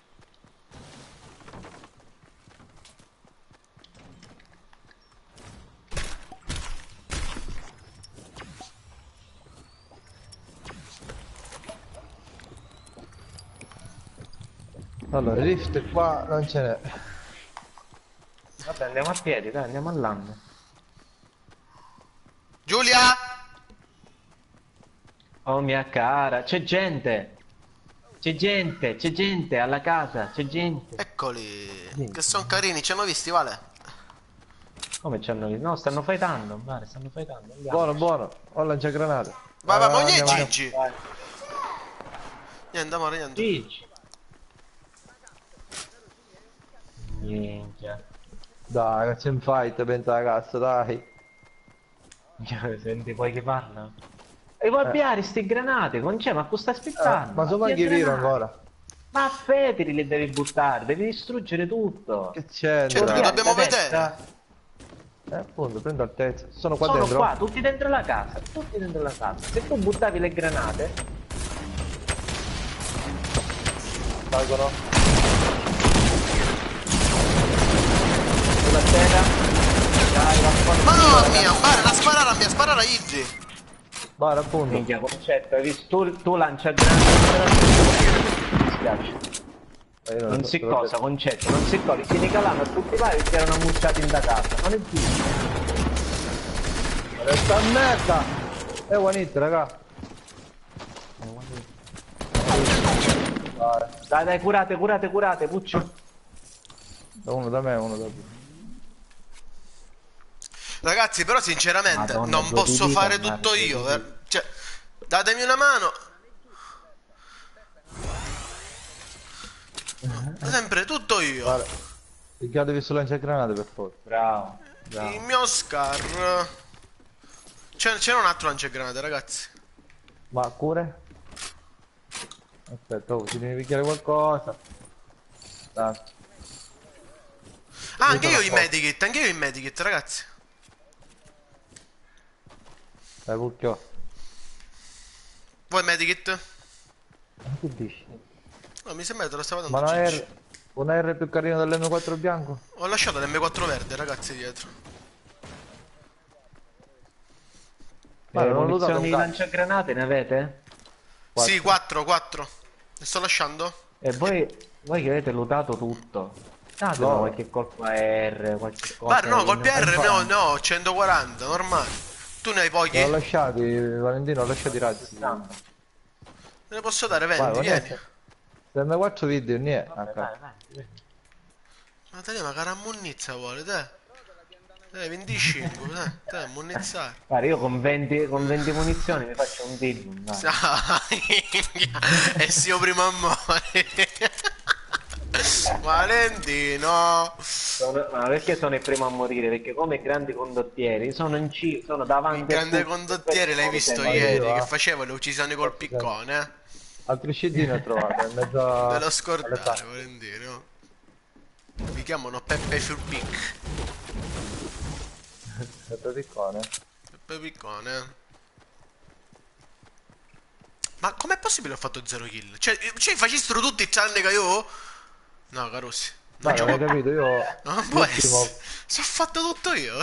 Allora, rift qua non ce n'è. Vabbè, andiamo a piedi, dai, andiamo all'anno. Giulia! Oh mia cara, c'è gente! C'è gente alla casa, c'è gente. Eccoli. Che sono carini, ci hanno visti, vale? Come c'hanno visto? No, stanno fightando, mare, stanno fightando. Andiamo. Buono, buono. Ho lanciagranate. Vai, vai, ma ogni andiamo. Gigi. Vai. Niente, amore, niente. Gigi. Minchia. Dai, c'è un fight, pensa ragazzo, dai. Senti poi che parla? E vuoi avviare ste granate? Non c'è, ma cosa stai aspettando? Ma sono anche Avvia vero granate. ancora. Ma fetili li devi buttare, devi distruggere tutto. Che c'è? Certo che dobbiamo Testa. vedere. Appunto, prendo altezza. Sono qua Sono dentro. qua, tutti dentro la casa, tutti dentro la casa. Se tu buttavi le granate, Salgono. sulla terra, dai, va fuori. Mamma mia, Bare, la sparare a mia, sparare a Idri. Bara, appunto. Minchia, concetto, hai visto? Tu lancia grande. Mi spiace. Non si cosa, concetto, non si cosa. Tieni calando a tutti i vari che erano ammucciati in da casa. Non è giusto. Resta a merda! One hit, raga. Dai, curate, Puccio. Uno da me, uno da te. Ragazzi, però sinceramente Madonna, non due posso di vita, fare tutto Marco, io. due di Cioè, datemi una mano. Sempre tutto io. Guarda, picchiatevi sul lanciagranate per forza. Bravo. Il mio Scar. C'era un altro lanciagranate, ragazzi. Ma cure? Aspetta, oh, ti devi picchiare qualcosa. Dai. Ah, anche io in medikit, ragazzi. Dai, Pucchio. Vuoi medikit? Ma che dici? No, mi sembra che te lo stavo Ma dando una Gigi. R... Una R più carina dell'M4 bianco? Ho lasciato l'M4 verde, ragazzi, dietro. Ma non l'ho usato munizioni un di cazzo. lanciagranate ne avete? Sì, 4. Le sto lasciando? E voi che avete lootato tutto. Datemi No. qualche colpo AR, qualche cosa. Guarda, no, col che non- PR ne ho 140, normale. Tu ne hai pochi? L'ho Te lasciati, Valentino, ho lasciato i razzi. ne posso dare Vai, 20, vieni. guarda. Se M4 video, niente. Vai, vai. Ma te ma cara ammunnizza vuole, te? 25, te ammunizzare. Guarda, io con 20 munizioni mi faccio un deal. Dai. Ah, minchia. E sia prima a morire. Valentino. Ma perché sono il primo a morire? Perché come grandi condottieri sono in sono davanti Il a grande tutti. condottiere l'hai visto Ma ieri io, che ah. faceva le uccisioni col piccone, eh? Altri scedini ho trovato, in mezzo a... Me lo alle scordare, tasche. Valentino. Mi chiamano Peppe Furpic. Sempre piccone. Peppe Piccone. Ma com'è possibile ho fatto 0 kill? Cioè facessero tutti tranne che io? No, Carossi. Non Dai, ci non hai può... capito, io... Non può l'ultimo- essere. Ci ho fatto tutto io.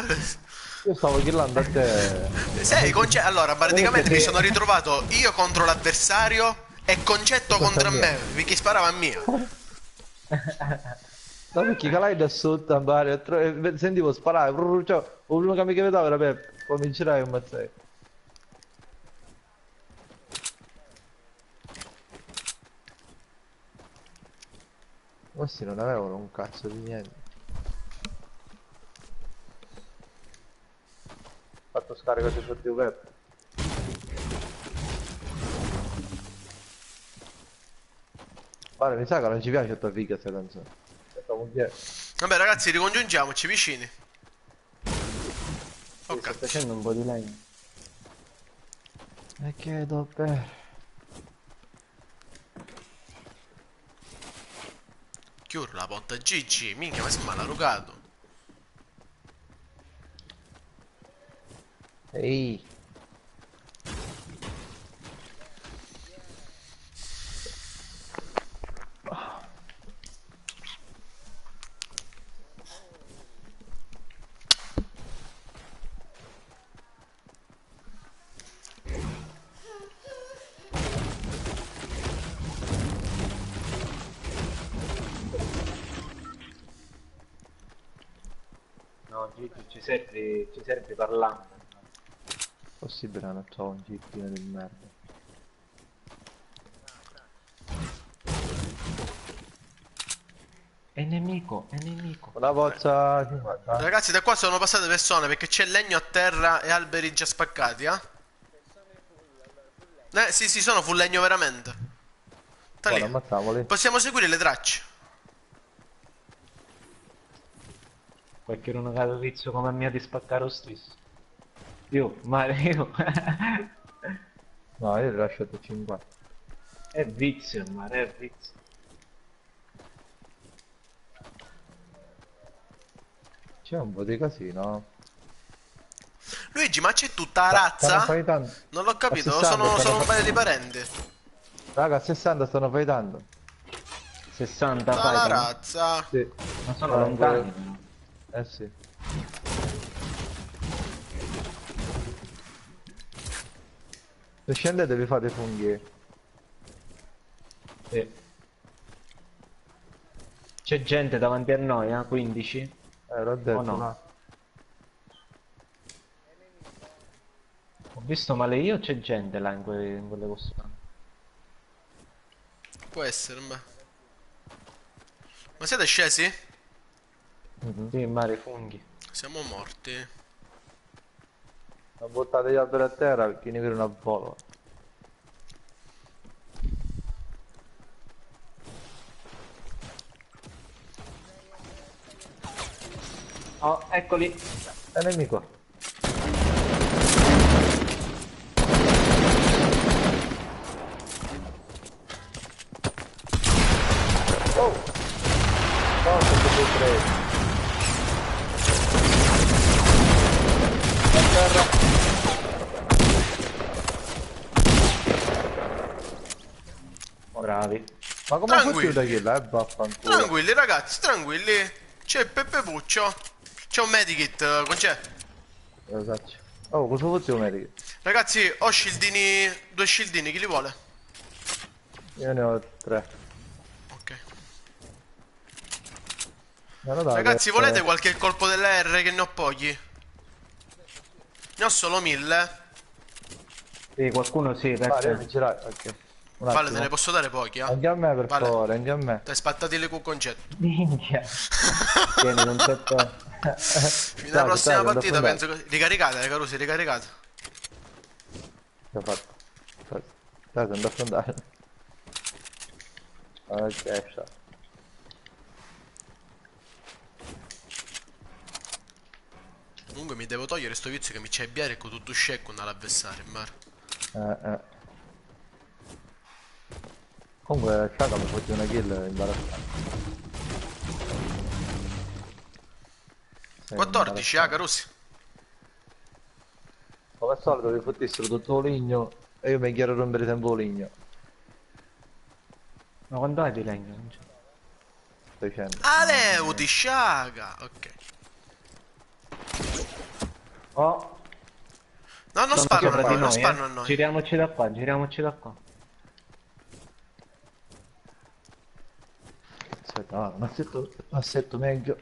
Io stavo killando a te. Allora, praticamente mi sono ritrovato io contro l'avversario e Concetto contro mia. me. Perché sparava a mia. No, perché calai da sotto, andare, sentivo sparare, cioè, l'unico che mi vedeva era Peppe, poi mi girai e ammazzai. Questi non avevano un cazzo di niente. Fatto scarico su tutti i Peppe. Guarda, mi sa che non ci piace tua figa questa canzone. Aspetta, un po'. Vabbè, ragazzi, ricongiungiamoci vicini. Sto Ok. facendo un po' di legno. E chiedo per... Chiuro la porta GG. Minchia, ma si è malarugato. Ehi. No, Gigi, ci servi parlando. Possibile non trovo un gittino di merda. È nemico, è nemico. Una bozza 50. Ragazzi, da qua sono passate persone perché c'è legno a terra e alberi già spaccati, eh? Sì, sono full legno veramente. Sta lì. Guarda, ammazziamoli. Possiamo seguire le tracce. Perché non avevo vizio come mia di spaccare lo stesso. Ma io... No, io le lascio 50. è vizio, ma è vizio. C'è un po' di casino. Luigi, ma c'è tutta la Stanno razza? fightando. Non l'ho capito, A 60 sono stanno un paio di parenti. Raga, a 60 stanno fightando. 60 Tutta la fai, razza. Sì. ma sono lontani. Eh sì. Se scendete vi fate funghi. Sì. C'è gente davanti a noi, 15. L'ho detto, Oh no. là. Ho visto male io o c'è gente là in quelle costruzioni? Può essere, ma... Ma siete scesi? Sì, mare funghi. Siamo morti. Non buttate gli alberi a terra perché ne vedono a volo. Oh, eccoli. È nemico. Oh! No, sono due tre. A terra. Bravi. Ma come ha fatto Tranquilli. da kill, vaffanculo. Tranquilli ragazzi, tranquilli. C'è il Peppe Puccio. C'è un medikit, con c'è. Esatto. Oh, cosa fai tu, medico? Ragazzi, ho shieldini, 2 shieldini, chi li vuole? Io ne ho 3. Ok. Dai, Ragazzi, volete qualche colpo dell'R che ne ho pochi? Ne ho solo 1000. Sì, qualcuno sì, Vale, perché... mi girai, ok. Un Vale, attimo. te ne posso dare pochi, Anche a me, per Vale. favore, anche a me. Dai, spattati le cu concetto. Minchia. Tieni, non c'è te. Fino alla prossima partita penso che... Ricaricate, Carusi, ricaricate. L'ho fatto. Dai, sono da affrontare. Ok, ciao. Comunque mi devo togliere sto vizio che mi c'è biere con tutto scecco all'avversario, in mare. Comunque, Shaka mi ha fatto una kill imbarazzante. Sì, 14, Carusi. Come al solito vi fottissero tutto ligno e io mi chiaro a rompere tempo ligno. Ma quando hai di legno? Non c'è. Sto dicendo. Aleu di Sciaga. Ok. Oh, No, non sono sparano a sopra noi, di non noi, sparano a noi. Giriamoci da qua, giriamoci da qua. Aspetta, no, un assetto meglio.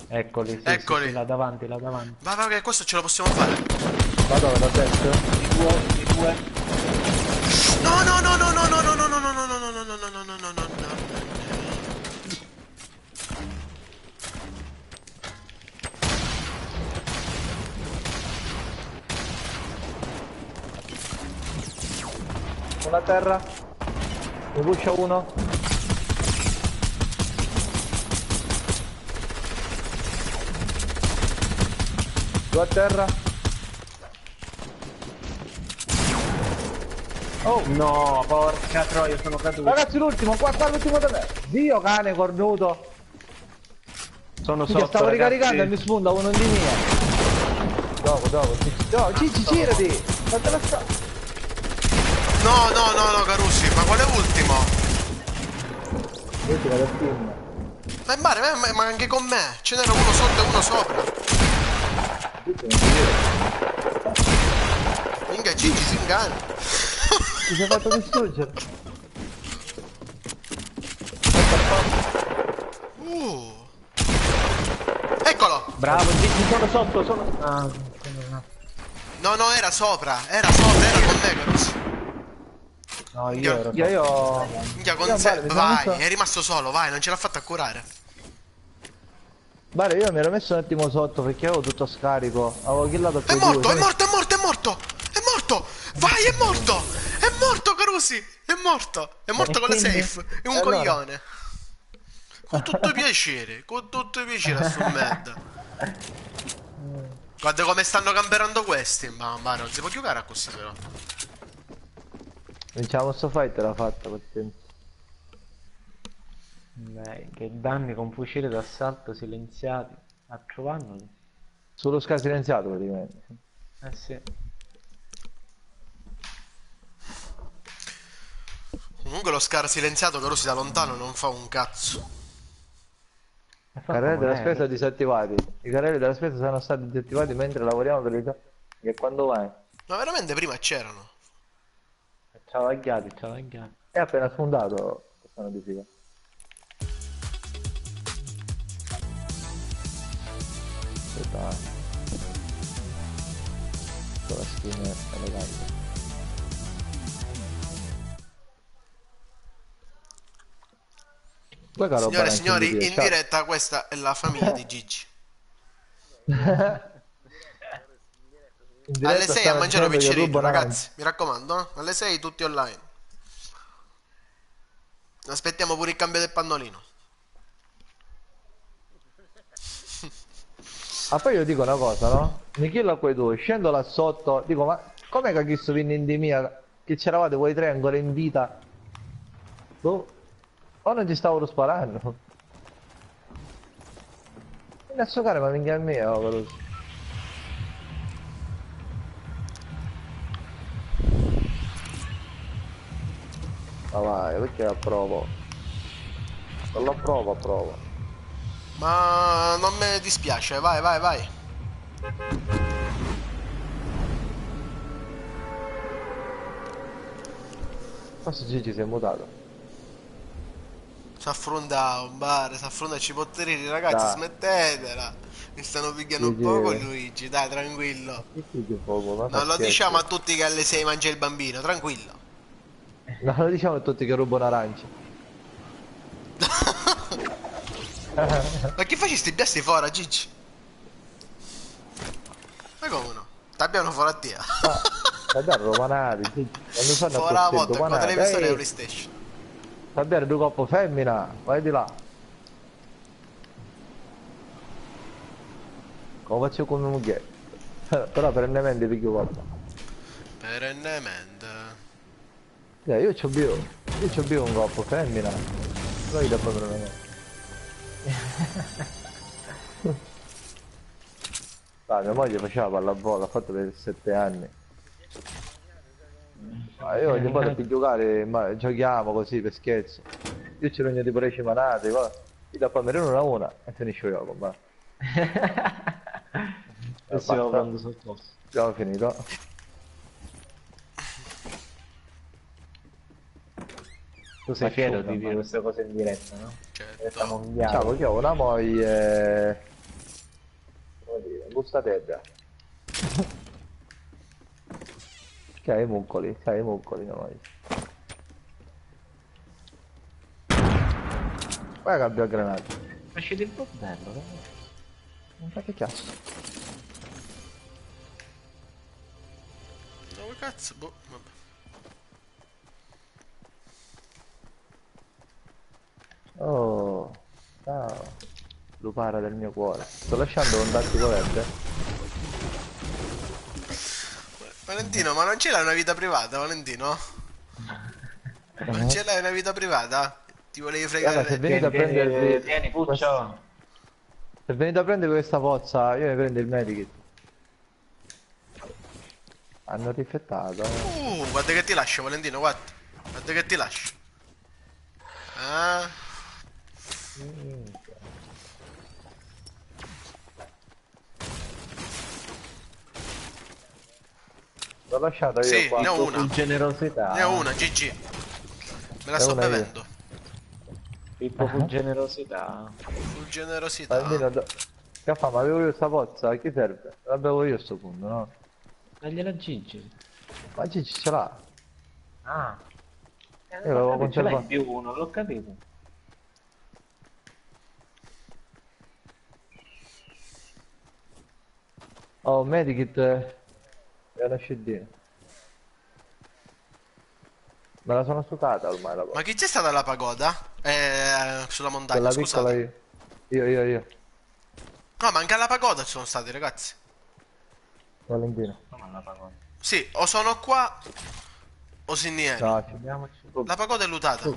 Eccoli, sì, Eccoli. Sì, là davanti, là davanti. Vai, vai, che questo ce lo possiamo fare. Ma dove, da destra? I due. No, no, no, no, no, no, no, no, no, no, no, no, no, no, no, no, no, no, no, no. Una a terra. Mi puscia uno. Due a terra. Oh no, porca troia, sono caduto. Ragazzi, l'ultimo, qua l'ultimo da me. Dio cane cornuto. Sono Che sotto, stavo ragazzi. ricaricando e mi sfonda uno di mia. Dopo, Cici, girati. Fatela sta. No, no, no, no, Carusi, ma quale ultimo? Io ti vado a team. Ma in mare, ma anche con me. Ce n'era uno sotto e uno sopra. Minchia, Gigi si inganna. Ti sei fatto distruggere. Eccolo. Bravo, sono sotto, sono... Ah, No, no, era sopra, era con me, Carusi. no, io ero Io... Minchia, con Io, sé. vale, mi sono Vai, messo- è rimasto solo, vai, non ce l'ha fatta a curare. Vale, io mi ero messo un attimo sotto perché avevo tutto scarico. Avevo killato È quei morto, due. è morto, è morto, è morto! È morto! Vai, è morto! È morto, Carusi! È morto! È morto E con le quindi? safe! È un Allora? coglione! Con tutto piacere, con tutto piacere a Summed. Guarda come stanno camperando questi. Ma non si può giocare a così però. Diciamo sto fight l'ha fatta pazienza. Beh, che danni con fucile d'assalto silenziati. A trovandoli? Sullo scar silenziato praticamente. Eh sì. Comunque lo scar silenziato Carusi da lontano non fa un cazzo. Carrelli della spesa disattivati. I carrelli della spesa sono stati disattivati mentre lavoriamo per il... Che quando vai? Ma veramente prima c'erano. Travagliati, travagliati. È appena sfondato questa notifica. Aspetta. Con la skin elegante. Poi caro Signore e Baranci, signori, di in ciao. diretta questa è la famiglia di Gigi. In diretta Alle 6 a stanno mangiare dicendo che piccerino, rubano ragazzi. Mi raccomando, eh? Alle 6 tutti online. Aspettiamo pure il cambio del pannolino. Ah, poi io dico una cosa, no? Mi chiedo a quei due, scendo là sotto, dico, ma com'è che ha chiesto vinni in di mia? Che c'eravate voi tre ancora in vita? Boh, o non ci stavano sparando? Vieni a giocare, ma minchia a me, oh, veloce. Ma vai, perché approvo? Non lo approvo, approvo. Ma non mi dispiace, vai, vai, vai. Forse Gigi si è mutato. S'affronta un bar, s'affronta ci poteri, ragazzi, Dai. smettetela. Mi stanno picchiando un Gigi. po' con Luigi, dai, tranquillo. Che Gigi proprio, ma fa Non lo scherzo. diciamo a tutti che alle 6 mangia il bambino, tranquillo. Non lo diciamo a tutti che rubano arance. Ma che facesti biasti fuori, Gigi? Ma come no? T'abbiano fuori a te. Ma dai, romanati, Gigi. Quando fanno Fuori la così, volta, con la romanati. televisione e la Ehi, PlayStation. sta bene due coppe femmina, vai di là. Come faccio come moglie? Però perennemente picchio coppa. Perennemente. Io c'ho un coppo femmina. Poi dopo me lo vedo. Ah, mia moglie faceva pallavolo, ha fatto per 7 anni. Ma io ogni volta per giocare, ma giochiamo così per scherzo. Io ci rogno tipo 10 manate, va. Io dopo me ne una a una e finisco io, com'è. E stiamo pronto sottoposto. Abbiamo finito. Tu sei fiero Asciutta, di dire ma- queste cose in diretta, no? Diretta Certo. mondiale. Ciao, io ho una moglie... Come dire, gustatedda. Che hai i muccoli, mia moglie. Poi cambio a granata. Uscite il bordello, no? Non fa che cazzo. Dove cazzo? Boh, vabbè. Oh, ciao. Lupara del mio cuore. Sto lasciando un tattico verde. Valentino, ma non ce l'hai una vita privata, Valentino? Non ce l'hai una vita privata? Ti volevi Guarda, se fregare? venite a prendere... Tieni, Puccio. Se venite a prendere questa pozza, io mi prendo il medikit. Hanno riflettato. Guarda che ti lascio, Valentino, guarda. Guarda che ti lascio. Ah, L'ho lasciato io sì, qua. ne ho una. Con generosità. Ne ho una, GG. Me la sto una io. bevendo. Pippo con generosità. Full generosità. Bambino, che fa? Ma avevo io sta pozza, a chi serve? La bevo io a sto punto, no? Dagliela a Gigi. Ma Gigi ce l'ha. Ah. Io l'avevo Ce l'hai conservato. in più uno, l'ho capito. Oh, medikit è una CD. Me la sono stucata ormai la Ma pozza. chi c'è stata alla pagoda? Sulla montagna, Quella piccola scusate. io. No, ma anche alla pagoda ci sono stati, ragazzi. Valentino. Come la pagoda? Sì, o sono qua o si niente. No, Andiamoci. La pagoda è lutata.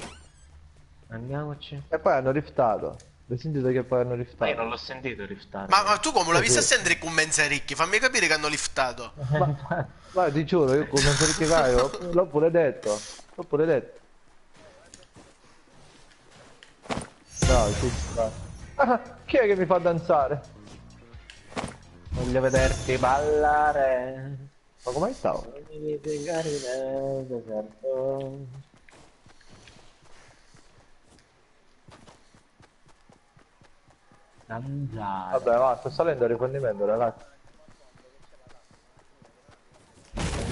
Andiamoci. e poi hanno riftato. L'hai sentito che poi hanno Ma io riftato? non l'ho sentito riftare. Ma tu come l'hai Sì, vista sì. scendere con mezza ricchi? Fammi capire che hanno liftato. Ma ti giuro, io come se richiamaio, l'ho pure detto. L'ho pure detto. No, sì, no. Ah, chi è che mi fa danzare? Voglio vederti ballare. Ma come stavo? Mi piegare nel deserto. Danzare. Vabbè, va, sto salendo il rifondimento, ragazzi.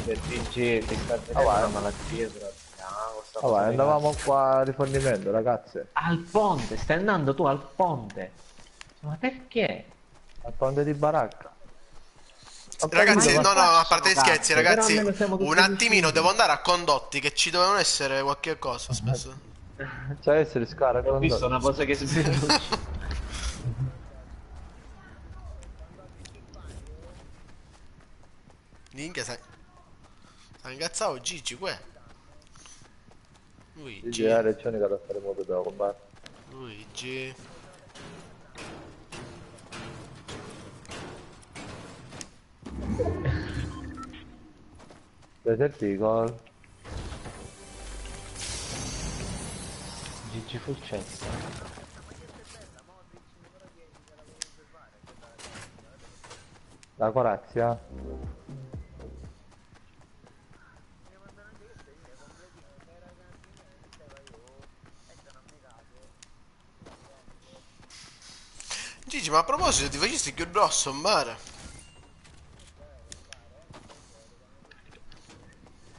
GG, ti sta Ah, vai. una malattia, però. Vabbè, andavamo qua al rifondimento, ragazzi. Al ponte, stai andando tu al ponte. Ma perché? Al ponte di baracca. Ragazzi, Ma no, no, a parte gli cazzo, scherzi, però ragazzi, almeno siamo tutti un attimino, vicini. devo andare a condotti, che ci dovevano essere qualche cosa, aspetta. Cioè, essere scara Ho visto una cosa che sbirluccia. Minchia, sai incazzato Gigi, qua. Dice, Luigi, hai ragione che da fare molto da combattere. Luigi. Deserti i gol. GG full chest. La corazia. Gigi, ma a proposito, ti facessi più grosso in bar?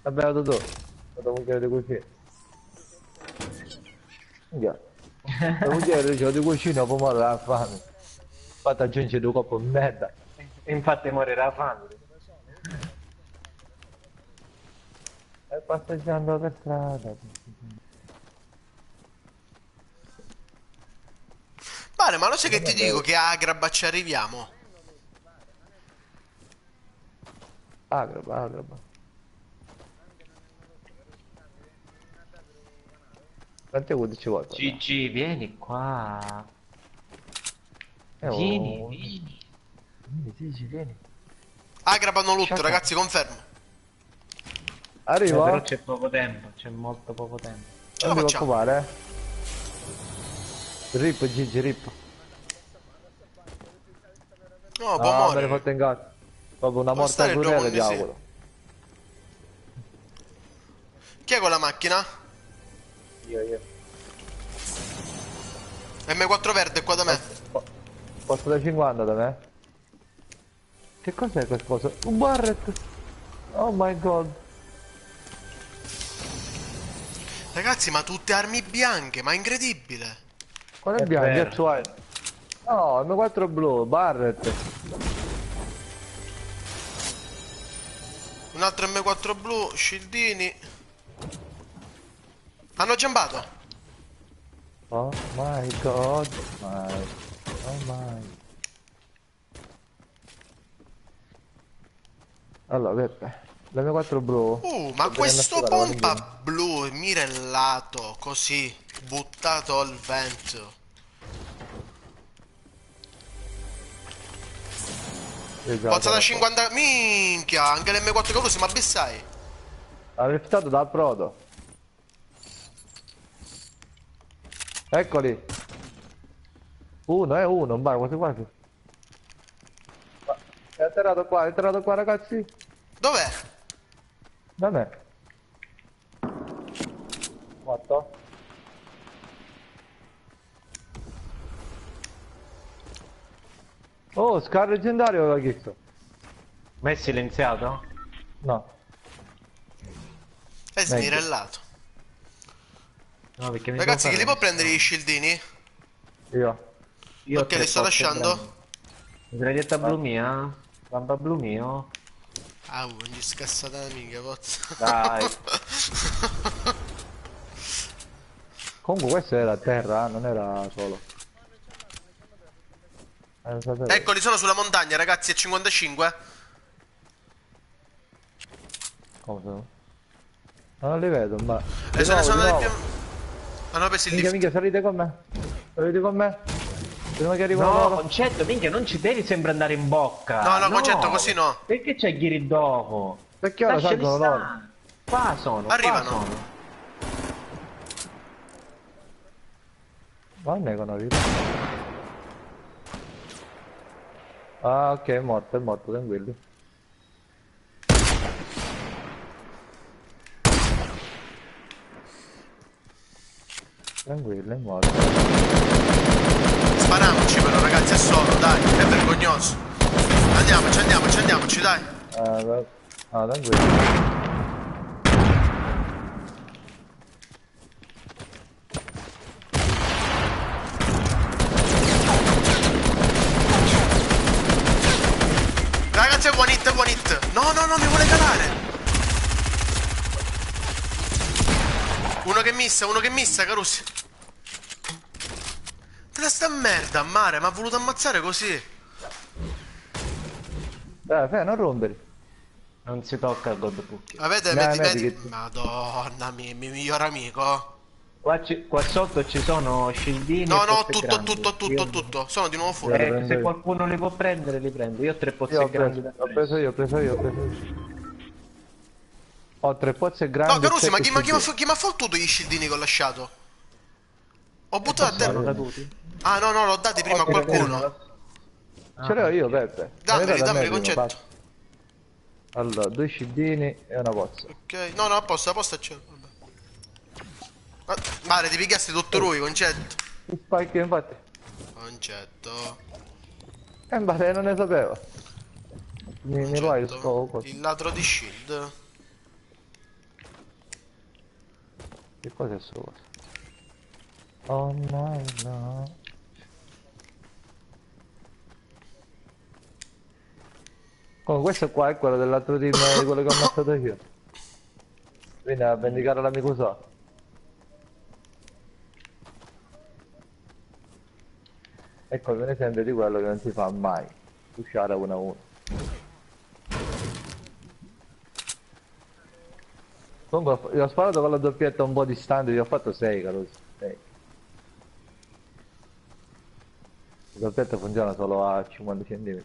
Vabbè, vado tu. Vado a chiedere così. Minchia. Devo chiedere, c'ho di cucina, poi muore la fame. Fatta gente due coppa in merda. Infatti morirà fame. E passeggiando per strada. Vale, ma lo sai che ti dico che a Agrabah ci arriviamo? Agraba, agraba. Quante volte ci vuoi? GG, vieni qua. Oh. Vieni. Sì, vieni. Agrabah non lutto, Sciacca. ragazzi, confermo. Arriva. Però c'è poco tempo, c'è molto poco tempo. Ce la Non ti facciamo. preoccupare. Rip, Gigi, rip. No, può Ah, me l'hai morire. fatto in gatto. Proprio una Può morte stare crudele, dopo ti di sì. auguro. Chi è con la macchina? Io. M4 verde qua da me. Posto da 50 da me? Che cos'è questa cosa? Un Barret! Oh my god! Ragazzi, ma tutte armi bianche, ma incredibile. Qual è È bianco? vero. Che tu hai? No, M4 blu, Barret! Un altro M4 blu, scildini. Hanno giambato. Oh my god! Oh my... Allora, Peppe, la M4 blu... Ma sto questo venendo a sfogare con pompa blu mirellato, così, buttato al vento. il gioco. Pozza da 50... Minchia, anche l'M4 blu siamo abissai. Ha riftato dal proto. Eccoli. Uno, un bar, quasi quasi. È atterrato qua ragazzi. Dov'è? Da me. Morto. Oh, scar leggendario aveva chiesto. Ma è silenziato? No. È smirellato. No, perché mi Ragazzi, chi devo li può fare prendere gli scildini? Io. Io ho Ok, li sto 3 lasciando. Mitraglietta blu mia? Lampa blu mio? Ah, non gli scassata la minchia, pozza. Dai. Comunque questo era a terra, non era solo. Eccoli, sono sulla montagna, ragazzi, è 55. Come sono? Non li vedo, ma... E se ne sono di del nuovo. più... Hanno preso il Minchia, lift. minchia, salite con me. Salite con me. Prima che arrivano No, loro. concetto, minchia, non ci devi sempre andare in bocca. No, concetto, così no. Perché c'è ghiri dopo? Perché ora Lasciali salgono loro? stare. Qua sono, Arrivano. qua sono. Ma non è con la vita. Ah, ok, è morto, tranquilli. Tranquillo, è morto. Spariamoci però ragazzi, è solo, dai, è vergognoso. Andiamoci, dai. Tranquillo. Ragazzi, è one hit. No, mi vuole calare. Uno che missa, Carusi. Te la sta merda a mare, ma ha voluto ammazzare così. Dai, fai, non rompere. Non si tocca a Godbook. Avete, Dai, vedi. Medic. Madonna mia, il mio miglior amico. Qua sotto ci sono scildini No, e pozze grandi. tutto. Sono di nuovo fuori. Se qualcuno li può prendere, li prendo. Io ho 3 pozze Io grandi da ho preso io. Ho 3 pozze grandi. No, Carusi, ma e chi mi ha fottuto gli scildini che ho lasciato? Ho buttato a Sono terra. caduti? Ah, no, l'ho dati prima a qualcuno. Ce l'ho io, Peppe. Dammeli, Me ne dai da me dammeli, prima, concetto. basta. Allora, 2 scildini e una pozza. Ok, no, a posto c'è. Mare, ti pigliasti tutto lui, concetto. Spike, infatti. Concetto. Infatti, non ne sapevo. Mi vai sto Concetto. Il ladro di shield. Che cos'è sto? Oh my no. Oh, questo qua è quello dell'altro team di quello che ho ammazzato io. Vieni a vendicare l'amico so. Ecco un esempio di quello che non si fa mai. Pushare 1 a 1. Comunque io ho sparato con la doppietta un po' distante, gli ho fatto 6 Caruso. 6. La doppietta funziona solo a 50 cm.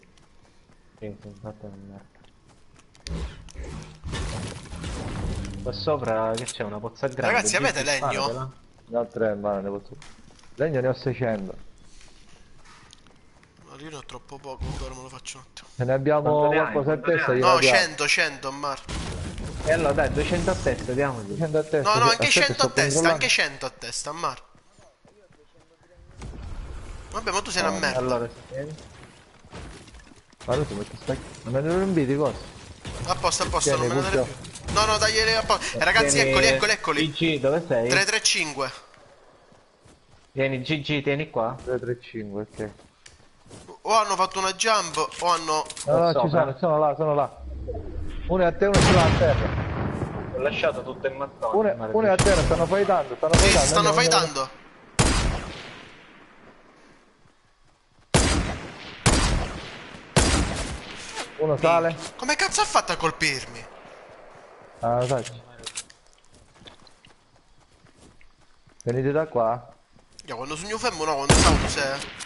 Qua sopra che c'è una pozza grande. Ragazzi, avete legno? Sparatela. Ne ho 3, ma ne posso. Legno ne ho 600. No, io ne ho troppo poco, ora me lo faccio un attimo. Se ne abbiamo Quanto ne hai? qualcosa a Quanto ne testa hai? gliela No, diamo. 100, Mar. E allora dai, 200 a testa, diamogli. 100 a testa. No, anche Aspetta, 100 sto a testa, controllando. anche 100 a testa, Mar. Vabbè, ma tu sei una merda. Allora, Guarda tu metti sta. Non me ne rompiti cosa? A posto, non Tieni, me ne dare Puccio. più. No, daglieli a posto. Ragazzi, eccoli. GG, dove sei? 335. Vieni, GG, tieni qua. 2, 3, 5, ok. O hanno fatto una jump o hanno... No, ci sopra. sono là. Uno è a te, uno ce l'ha a terra. Ho lasciato tutto il mattone. Uno è a terra, stanno fightando. Sì, si stanno fightando. Uno sale. Come cazzo ha fatto a colpirmi? Ah, lo faccio. Venite da qua. Io quando sogno fermo no, quando salto se...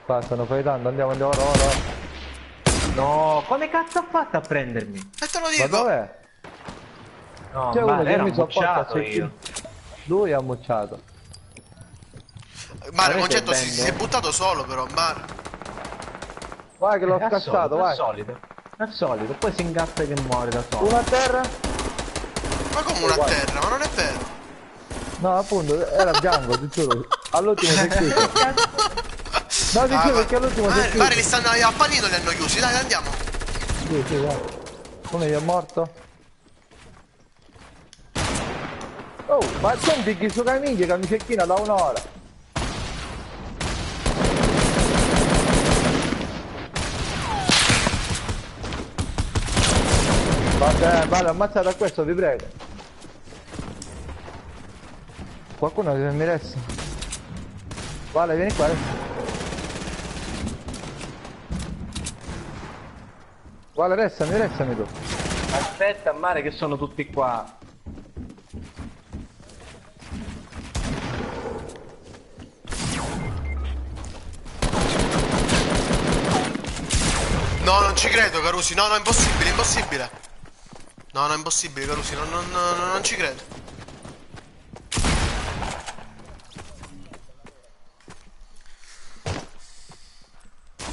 Qua stanno fightando, andiamo ora. No, come cazzo ha fatto a prendermi? E te lo Ma dico. dov'è? No, C'è uno ma che ero mi so ammocciato portato io. Lui ha ammocciato. Mare, Avete concetto, bende? si è buttato solo però, Mare. Vai che l'ho È al scassato, solito, vai. Al solito, poi si ingassa che muore da solo. Uno a terra? Ma come una a terra? Ma non è vero. No, appunto, era bianco, ti giuro. All'ultimo si è chiuso. No, ti giuro perché all'ultimo si è chiuso. Mare, li stanno a panino, li hanno chiusi, dai, andiamo. Sì, vai. Uno gli è morto. Oh, ma senti chi su Camiglia che mi cecchina da un'ora. Vabbè, vale, ammazzate a questo, vi prego. Qualcuno che mi resta. Vale, vieni qua. Vale, restami tu. Aspetta, mare che sono tutti qua. No, non ci credo, Carusi. No, è impossibile. No, è impossibile, Carusi. Non ci credo.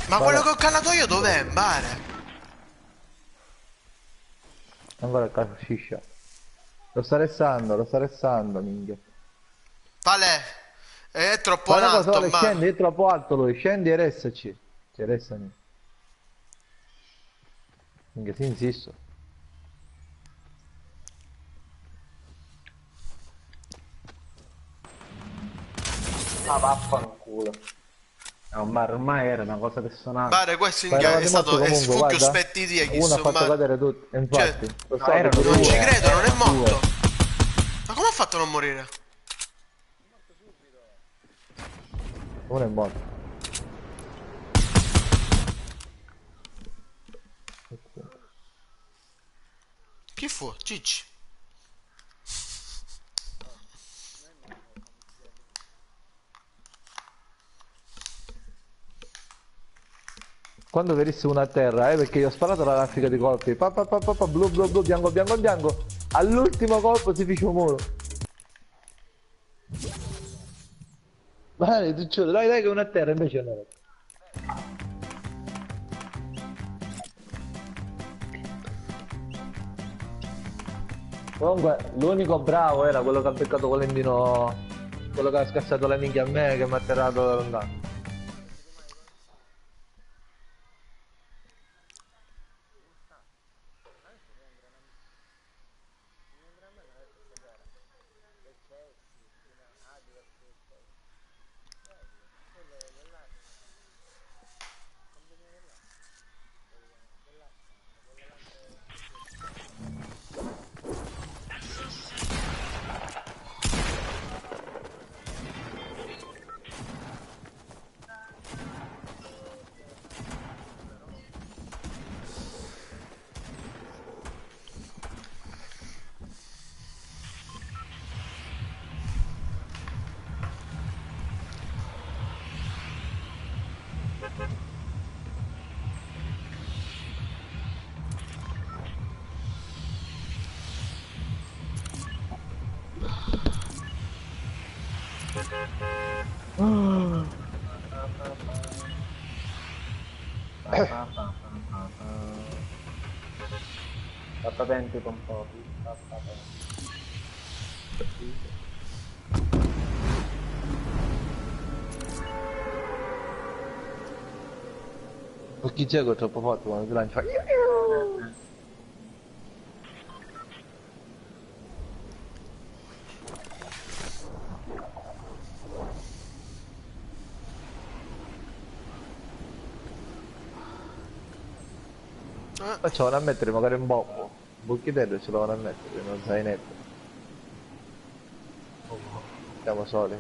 Ma quello che ho calato io dov'è, Mbare? Ancora il caso sciscia. Lo sta restando, minchia. Vale, è troppo Fai in una cosa, alto, Ole, Mbare. scendi, è troppo alto lui, scendi e restaci. Cioè, restami. Minchia, sì, insisto. Ah, vaffanculo. No, ma ormai era una cosa personale. Mbare, questo Ma è eravate morti stato, è comunque, sfuggio guarda. spetti di Uno ha questo, fatto Mbare. cadere tutti, Cioè, infatti. Lo no, so, erano pure non due, ci io. credo, non è erano due. morto. Ma come ha fatto a non morire? Uno è morto. Chi fu? Cicci. Quando venisse uno a terra, perché gli ho sparato la raffica di colpi, blu blu blu, bianco bianco bianco, all'ultimo colpo si fece un muro. Vai, ti giuro, dai che uno a terra invece no. Comunque, l'unico bravo era quello che ha beccato Valentino, quello che ha scassato la minchia a me, che mi ha atterrato da lontano. Attenti un po'. Perché c'è che è troppo forte quando ti lancia? Facciamo a mettere magari un bombo. Un buchitello ce lo vanno a mettere, non zainetto. Siamo soli.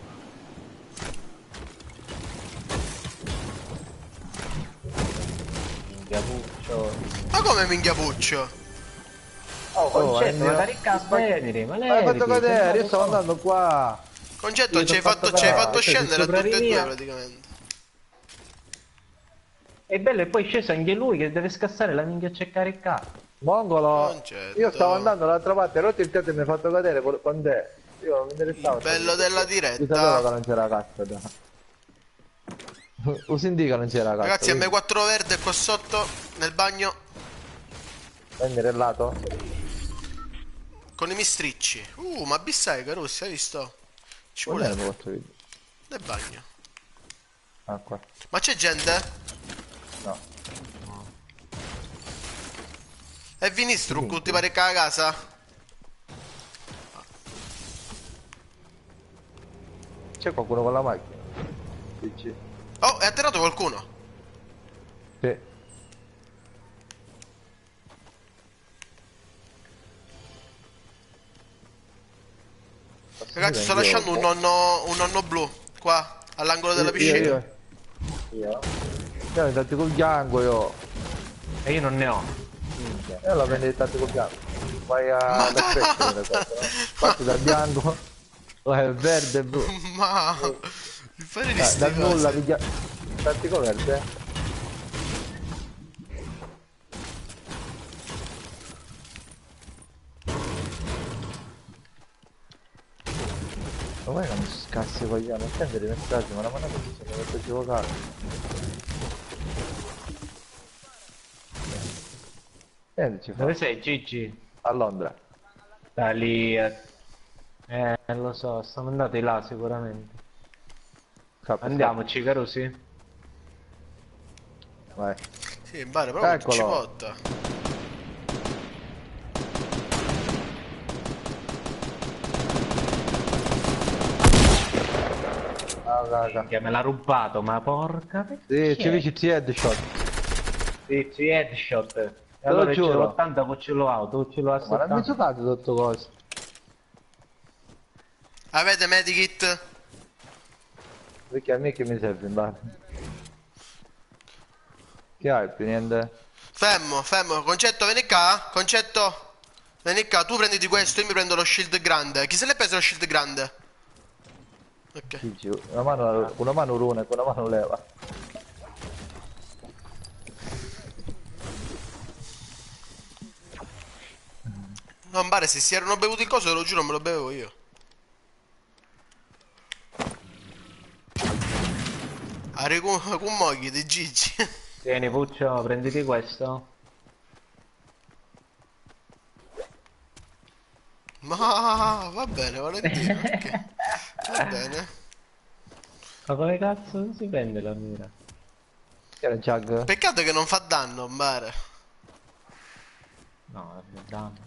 Minchiapuccio. Ma come minchiapuccio? Oh, concetto, mio- ma ricca Venere, ma Ma hai fatto lei cadere, io stavo andando qua. Concetto, Io ci hai t'ho fatto fatto cadere, scendere a sopra tutte e due linea. praticamente. è bello e poi è sceso anche lui che deve scassare la minchia a cercare il cazzo. Mongolo, Concetto. io stavo andando dall'altra parte, rotto il tetto e mi hai fatto cadere con te. Io non mi interessava. Il bello della Io sapevo che diretta. non c'era cazzo. Usi indica non c'era cazzo. Ragazzi, quindi- M4 verde qua sotto, nel bagno, Prendi il lato? con i mistricci. Ma bissai, Carussi, hai visto? Ci Non è vuole il 4 video. nel bagno. Ah, qua. Ma c'è gente? No. E Vinistru, coltivare la casa? C'è qualcuno con la macchina? Sì, sì. Oh, è atterrato qualcuno. Sì. Ragazzi, sto lasciando un nonno blu qua all'angolo della piscina. Io? Io intanto col bianco io. E io non ne ho. E allora prendi il tattico bianco. Vai all'effetto delle cose, no? Parti dal bianco. Vai verde e blu. Ma mi fare di Da ste nulla cose. piglia. Tattico verde. Ma vai non scassi coglione, attendere i messaggi, ma la mano così se mi metto a giocare. ci fa. Dove sei, Gigi? A Londra. Da lì. Lo so, siamo andati là sicuramente. Scappa, Andiamoci, caro sì. scappa. Vai. Sì, in bare, però quanto ci Eccolo. botta. Ah, raga. Che me l'ha rubato, ma porca. Sì, ci dici sì headshot. Sì, sì, headshot. E lo allora giuro. ce l'ho 80, poi ce l'ho auto, ce l'ho a Ma non mi 70. giocate tutto cosa. Avete medikit? Perché a me che mi serve in bar? Che hai? Più niente? Fermo, fermo. Concetto, vieni qua. Concetto. Vieni qua, tu prenditi questo, io mi prendo lo shield grande. Chi se l'è preso lo shield grande? Ok. Dici, una mano runa e con una mano leva. Non pare se si erano bevuti il coso, te lo giuro, me lo bevevo io. Con mogli di Gigi. Tieni, Puccio, prenditi questo. Ma va bene, Valentino, ok. Va bene. Ma come cazzo non si prende la mira? Che era Jug? Peccato che non fa danno, mare. No, è danno.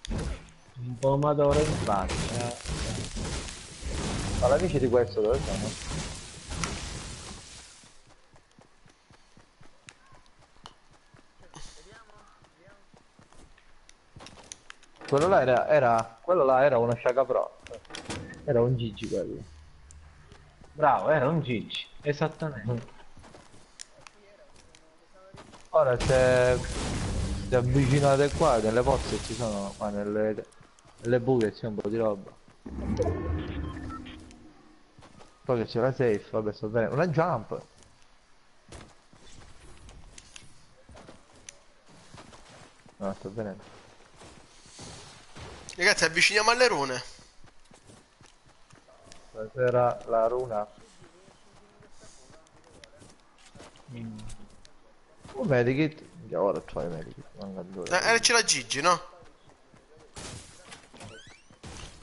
Un pomodoro in faccia. Ma l'amici di questo dove sono? Quello là quello là era uno Shaka Pro. Era un Gigi quello. Bravo, era un Gigi. Esattamente. Ora se avvicinate qua, nelle pozze ci sono, qua nelle buche c'è un po' di roba. Poi che c'è la safe, vabbè sto bene. Una jump! No, sto bene. Ragazzi, avviciniamo alle rune. Stasera la runa. Un medikit. Già ora c'ho i medikit, manca due. C'è la Gigi, no?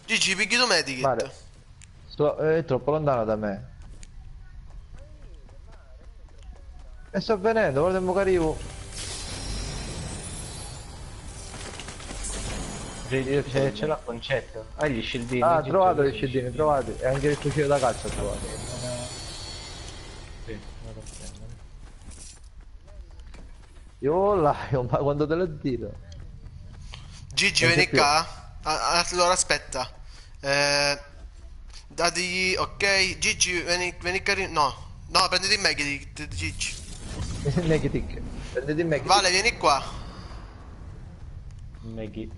Gigi, picchi tu medikit. Mare. È troppo lontano da me. E sto venendo, guarda il arrivo. Ce l'ha concetto. Ah, gli scildini. Ah, Gigi, trovato Gigi. le scedine, trovate. E anche il fucile da caccia ho trovato. Sì, vado a prendere. Io là, ma quando te lo tiro? Gigi, Non c'è vieni più. qua. Allora, aspetta. Dati... Ok, Gigi, vieni qua. No, prenditi il medikit, Gigi. Negative. Prendete il Negative. Vale, vieni qua. Neghi.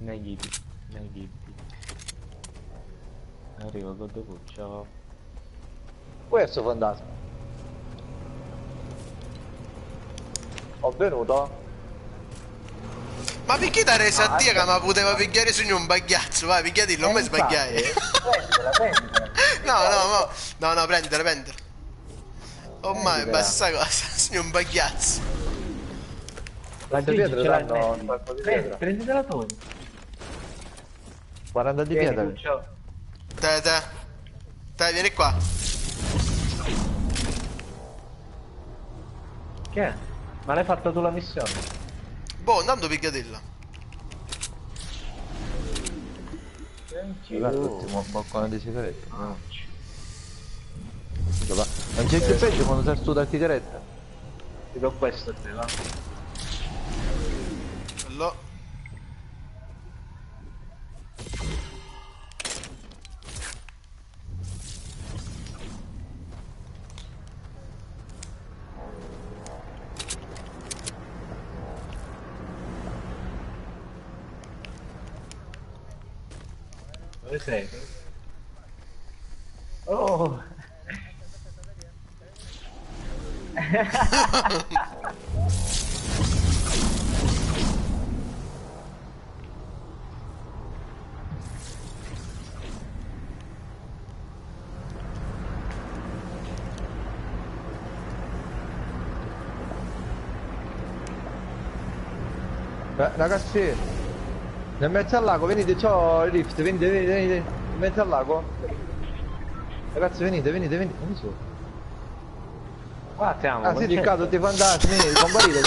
Arrivo con dopo, ciao. Questo fantasma. Ho venuto. Ma perché dare resa a Dio che mi poteva pigliare su un bagliazzo? Vai, picchiatillo, non mi sbagliai. No, prendere. Ormai basta sta cosa, su un bagliazzo. Quante Gigi, pietre ce l'ha il danno? medico. Un po' di pietra. Prenditela tu. 40 di Tieni, pietre. Puccio. Dai, vieni qua. Che è? Ma l'hai fatta tu la missione? Boh, andando picchiatilla. L'ultimo un boccone di sigarette. No. Non c'è più peggio quando sei su da sigaretta. Ti do questo a te, va? Bello. Dove sei? Oh! Ragazzi, nel mezzo al lago, venite, c'ho il rift, venite, in mezzo al lago. Ragazzi, venite, venite su. Qua siamo. Ah sì, Riccardo, tutti i fantasmi, comparite.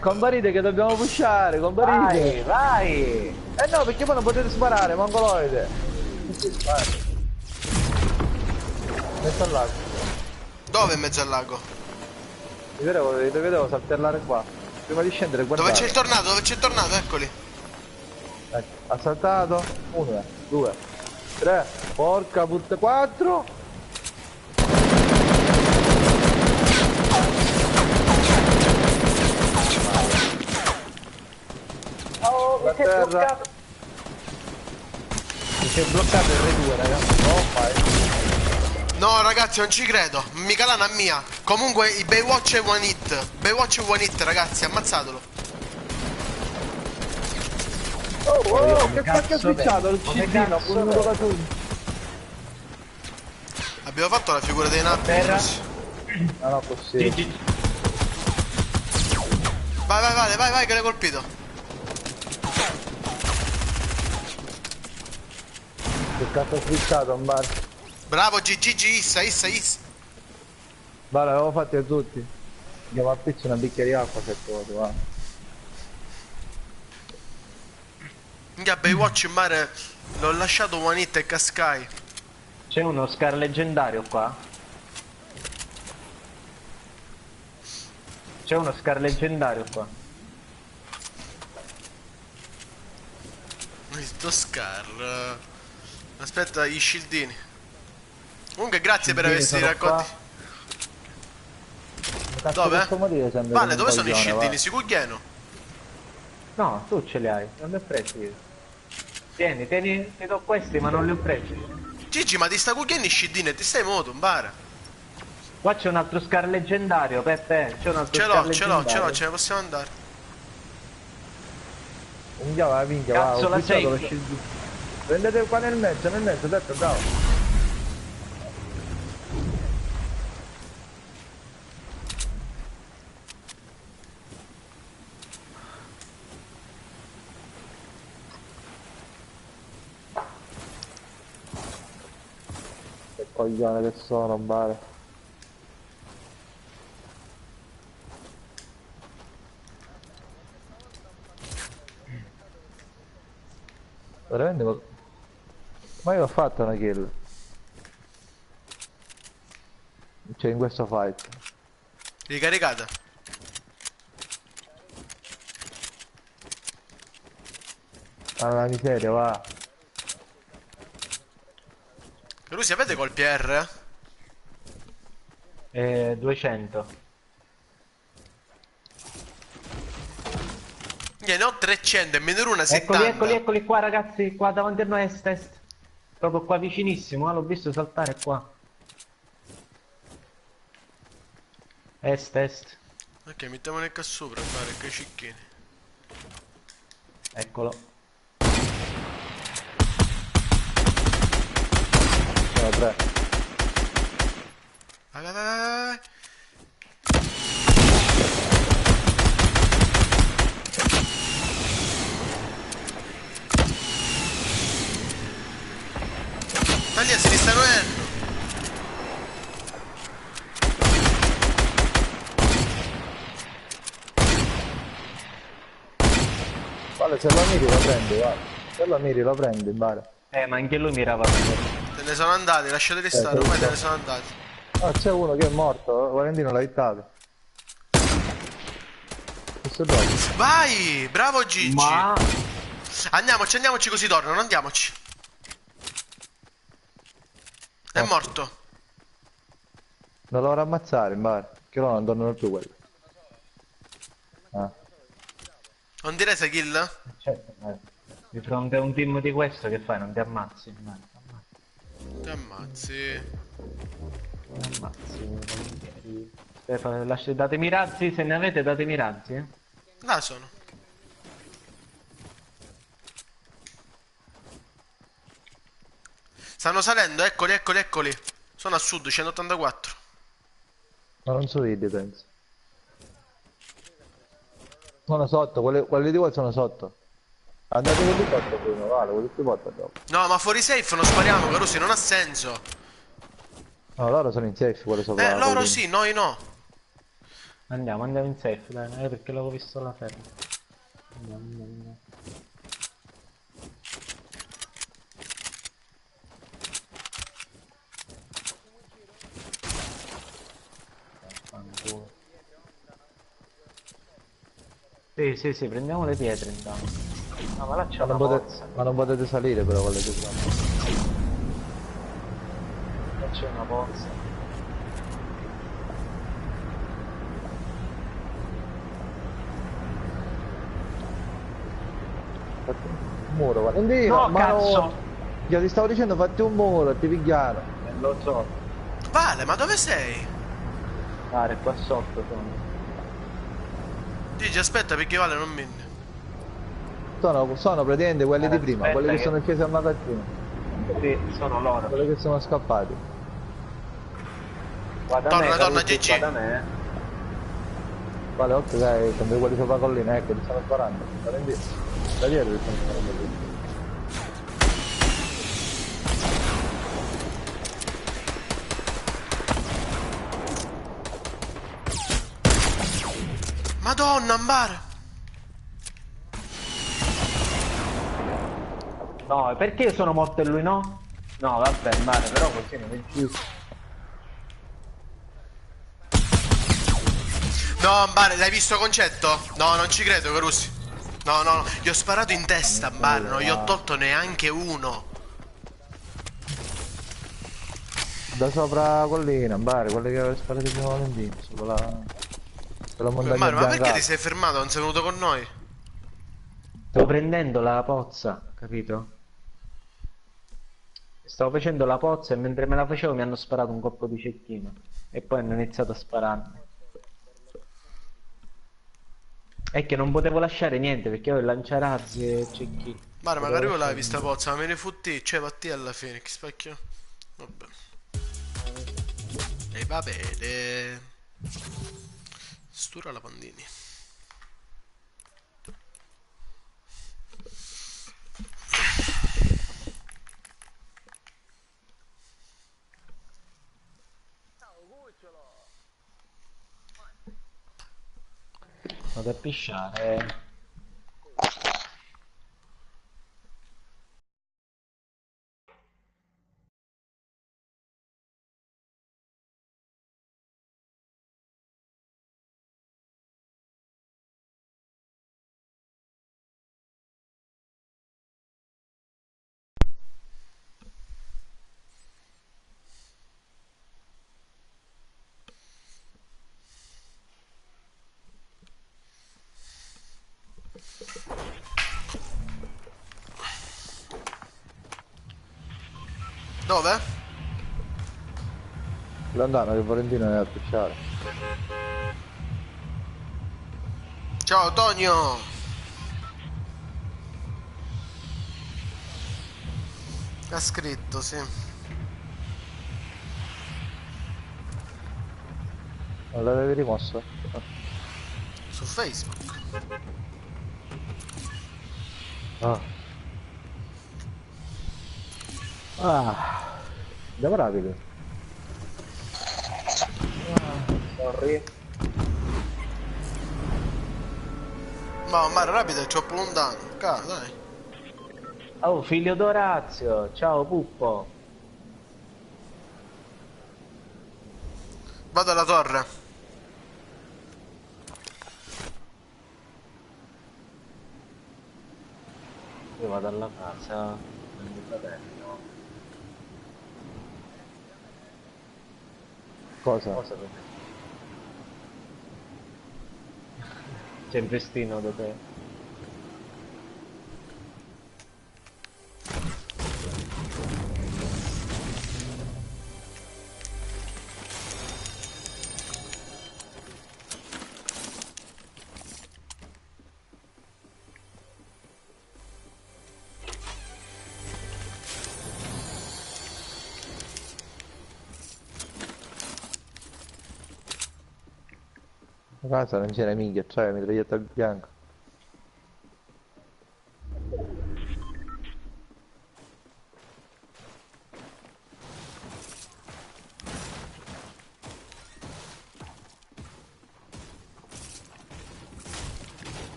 Comparite che dobbiamo pushare, comparite. Vai! Eh no, perché poi non potete sparare, mongoloide. Non si spara. Mezzo al lago. Dove in mezzo al lago? Vi vedevo saltellare qua. Prima di scendere guardate. Dove c'è il tornado? Dove c'è il tornado? Eccoli. Ecco, ha saltato. 1, 2, 3, porca puttana, 4. Oh, mi si è terra. bloccato. Mi si è bloccato il R2, ragazzi. No, fai. No ragazzi, non ci credo. Mica lana mia. Comunque i Baywatch è one hit. Baywatch è one hit, ragazzi, ammazzatelo. Oh, che cacchio ha cazzo switchato il come cigino, cazzo con un vede? rotatore. Abbiamo fatto la figura dei natti. Terra. No, no, possibile. GG. Vai, che l'hai colpito. Che cazzo ha switchato un bar. Bravo GG, Issa. Vale, l'avevo fatti a tutti. Andiamo a pizzo una bicchiere di acqua se vuoi, va. Minchia, Baywatch in mare l'ho lasciato one hit e cascai. C'è uno Scar leggendario qua. C'è uno Scar leggendario qua. Sto Scar. Aspetta gli shieldini. Comunque grazie per aversi raccolti. Dove? Vale, dove sono i shieldini? Si cugliano? No, tu ce li hai, non li ho presi io. Tieni, ti do questi ma non li ho presi. Gigi, ma ti sta cugliando i shieldini e ti stai moto, bara. Qua c'è un altro Scar leggendario, Peppe, c'è un altro Scar leggendario. Ce ne possiamo andare. Minchia, va, minchia, Cazzo, va, ho la sei. switchato lo shield. Prendete qua nel mezzo, detto, bravo. Che coglione che sono, bare. Veramente, ma io ho fatto una kill. Cioè in questo fight. Ricaricata. Alla miseria, va. Russia, avete col PR? 200. Ne ho 300 e me ne ero una 70. Eccoli qua ragazzi, qua davanti a noi est. Proprio qua vicinissimo, l'ho visto saltare qua. Est. Ok, mettiamone qua sopra, fare che cicchini. Eccolo. Sono 3. Vai. Taglia, se li stanno venendo. Vale, se lo miri lo prendi, va. Se lo miri lo prendi, bare. Ma anche lui mirava bene. Te ne sono andati, lasciateli stare, ormai te ne sono andati. Ah, c'è uno che è morto, Valentino l'ha hittato. Questo è dopo. Vai, bravo Gigi. Ma Andiamoci così tornano, andiamoci. È morto. Non lo vorrà ammazzare, in bar. Che loro non tornano più quelli. Ah. Non direi se kill? certo, di fronte a un team di questo che fai? Non ti ammazzi? Ti ammazzi. Ammazzi. Stefano, datemi razzi, se ne avete datemi razzi, eh. Là sono. Stanno salendo, eccoli. Sono a sud, 184. Ma non so vedi, penso. Sono sotto, quelli di voi sono sotto. Andate con di sotto prima, vale, con tutti i porta dopo. No, ma fuori safe non spariamo, Carusi, non ha senso. No, loro sono in safe, quelli sopra la Loro collina. sì, noi no. Andiamo in safe, dai, perché l'avevo visto là fermo. Andiamo. Fanculo. Sì, prendiamo le pietre intanto. No, ma là c'è una pozza. Ma non potete salire però con le che sono. Là c'è una pozza. Fatti un muro, Valentino, No, ma cazzo! no. Io ti stavo dicendo fatti un muro, ti pigliano. Lo so. Vale, ma dove sei? Pare, qua sotto sono. Dici, aspetta perché Vale non viene. Sono praticamente quelli di prima, Aspetta quelli che che- sono scesi al magazzino. Sì, sono loro. Quelli che sono scappati. Guarda Torna, me, torna, Carusi, GG. guarda me. Vale, occhio che sono quelli sopra la collina, ecco, li stanno sparando. Valentino, da dietro li stanno sparando lì. Madonna, Ambar. No, perché io sono morto e lui no? No, vabbè, male, però così non è giusto. No, Ambare, l'hai visto concetto? No, non ci credo, Carusi. No, no, no, gli ho sparato in testa, Ambare, non gli ho tolto neanche uno. Da sopra la collina, Bari, quelli che aveva sparato prima Valentino, sopra la montagna Ambare, ma perché bianca. ti sei fermato? Non sei venuto con noi? Stavo prendendo la pozza, capito? Stavo facendo la pozza e mentre me la facevo mi hanno sparato un colpo di cecchino. E poi hanno iniziato a spararmi. È che non potevo lasciare niente perché avevo il lanciarazzi e cecchini. Mare, magari io l'hai vista pozza, ma me ne futti, cioè vatti alla fine, che spacchio. Vabbè. E va bene. Stura la Pandini. Vado a pisciare. Dove? Lontano che Valentino è a pisciare. Ciao, Tonio. Ha scritto, sì. Non l'avevi rimosso? Su Facebook. Ah. Ah. Andiamo rapido. Sorry. Ma Mare, rapido è troppo lontano. Cazzo, dai. Oh, figlio d'Orazio, ciao Puppo. Vado alla torre. Io vado alla casa del mio fratello. Cosa? Cosa per me? C'è il festino da te. A casa non c'era minchia, cioè mitraglietta bianca.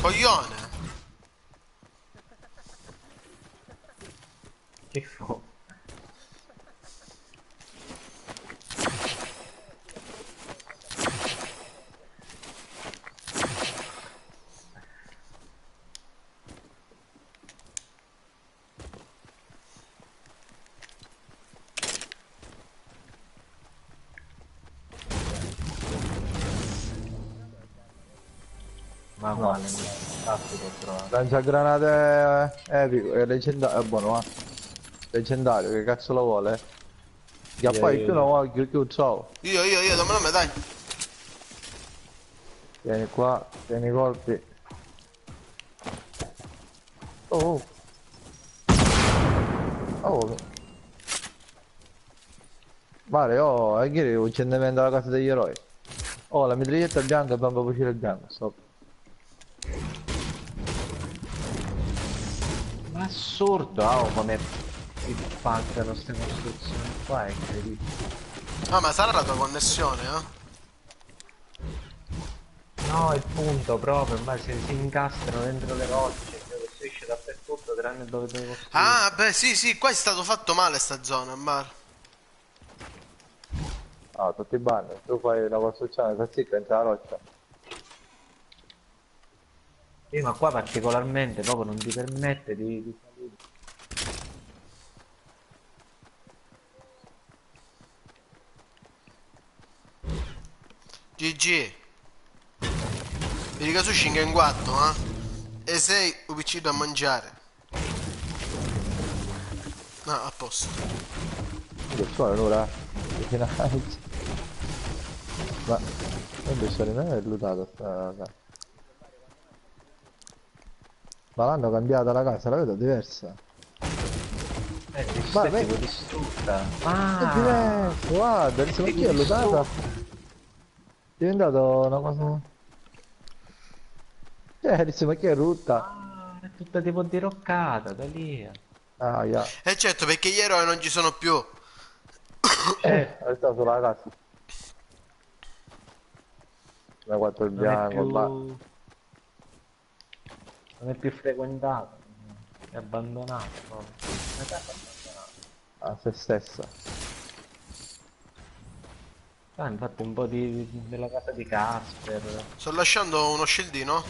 Coglione. Schifo. Ma quale? Traffico ho trovato. Lanciagranate epico, è leggendario, è buono, va. Leggendario, che cazzo lo vuole? Che poi più non vuole che lo trovo. Io, dammelo a me, dai. Vieni qua, tieni i colpi. Oh. Oh. Mare, oh, e ieri uccidimento alla casa degli eroi. Oh, la mitraglietta bianca e bamba fucile bianco, stop. Ma assurdo, come si faccano queste costruzioni qua, è incredibile. Ah, ma sarà la tua connessione, eh? No, il punto proprio, ma si incastrano dentro le rocce, si costruisce dappertutto, tranne dove devo costruire. Ah, beh, sì, qua è stato fatto male sta zona, Mar. Ah, tutti i banner, tu fai la costruzione, fai zicca, entra la roccia. Sì, ma qua particolarmente proprio non ti permette di salire. GG. Vedi che su scinga in 4, eh? E 6 UPC da mangiare. No, a posto. Che suona un'ora? Ma invece non è lutato sta casa. Ma l'hanno cambiata la casa, la vedo diversa. Ma È tipo distrutta. è Ah, diverso, guarda, adesso ma chi è lutata? È diventato una cosa. Adesso ma chi è rutta? ah, è tutta tipo diroccata, da lì. Ah, ya. E certo, perché gli eroi non ci sono più. Certo, Resta sulla casa. La 4 il non è bianco, più... ma. non è più frequentato. È abbandonato proprio. Una casa abbandonata. A se stessa. Ah, infatti un po' della casa di Casper. Sto lasciando uno scildino.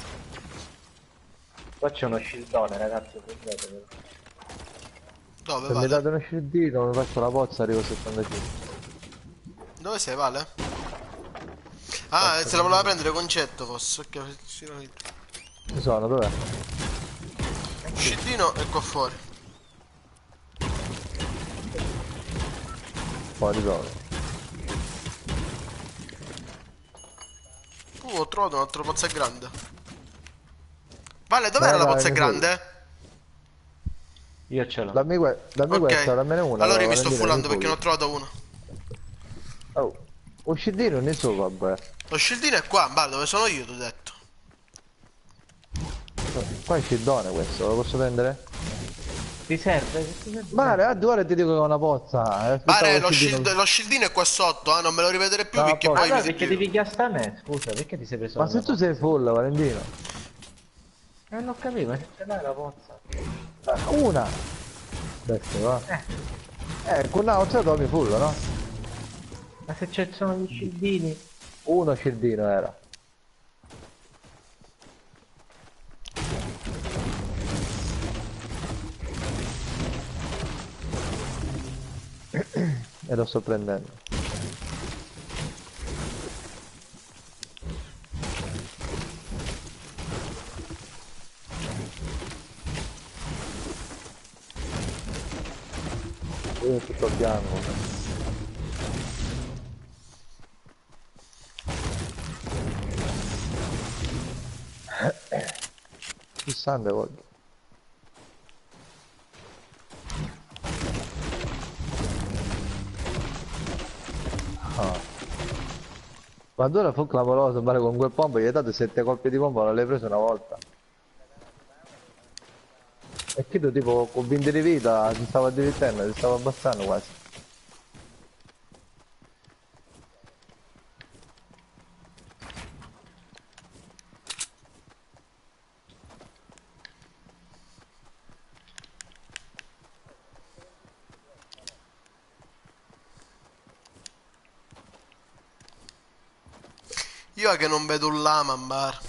Qua c'è uno scildone, ragazzi, prendetelo. Dove, Se mi date Vale? uno scildino, mi faccio la pozza, arrivo a 75. Dove sei, Vale? Ah, se la voleva prendere concetto fosse. Ok, sì, no, Ci sono, dov'è? scildino e qua fuori. Fuori dove? Ho trovato un altro pozzo grande. Vale, dov'era Dai, la dai, pozza mi fai. grande? Io ce l'ho. Dammi questa, Ok. dammene una, Allora io mi sto Valentino, mi fullando perché ne fulli. ho trovato una. Oh, un scildino ne so, vabbè. Lo scildino è qua, Vale, dove sono io, ti ho detto. Qua è scildone questo, lo posso prendere? Ti serve? Che ti serve? Mare, a 2 ore ti dico che è una pozza. Aspettavo Vale, lo scildino. lo scildino è qua sotto, non me lo rivedere più No, a perché poi posto. mi Allora perché deprivo. devi chiastare me? Scusa, perché ti sei preso Ma la mia se tu pozza? sei full, Valentino. Non ho capito, ma se ce l'hai la pozza? Una. Adesso va. Con unaozza mi full, no? Ma se ci sono gli scildini? Uno scildino era. E lo sto prendendo. Io tutto bianco. Chissà, voglio. Ah. Quando ora fu clamoroso, pare con quel pompa gli hai dato 7 colpi di pompa, non l'hai preso una volta. E credo tipo con 20 di vita si stava divertendo, si stava abbassando quasi. Io è che non vedo un lama in bar.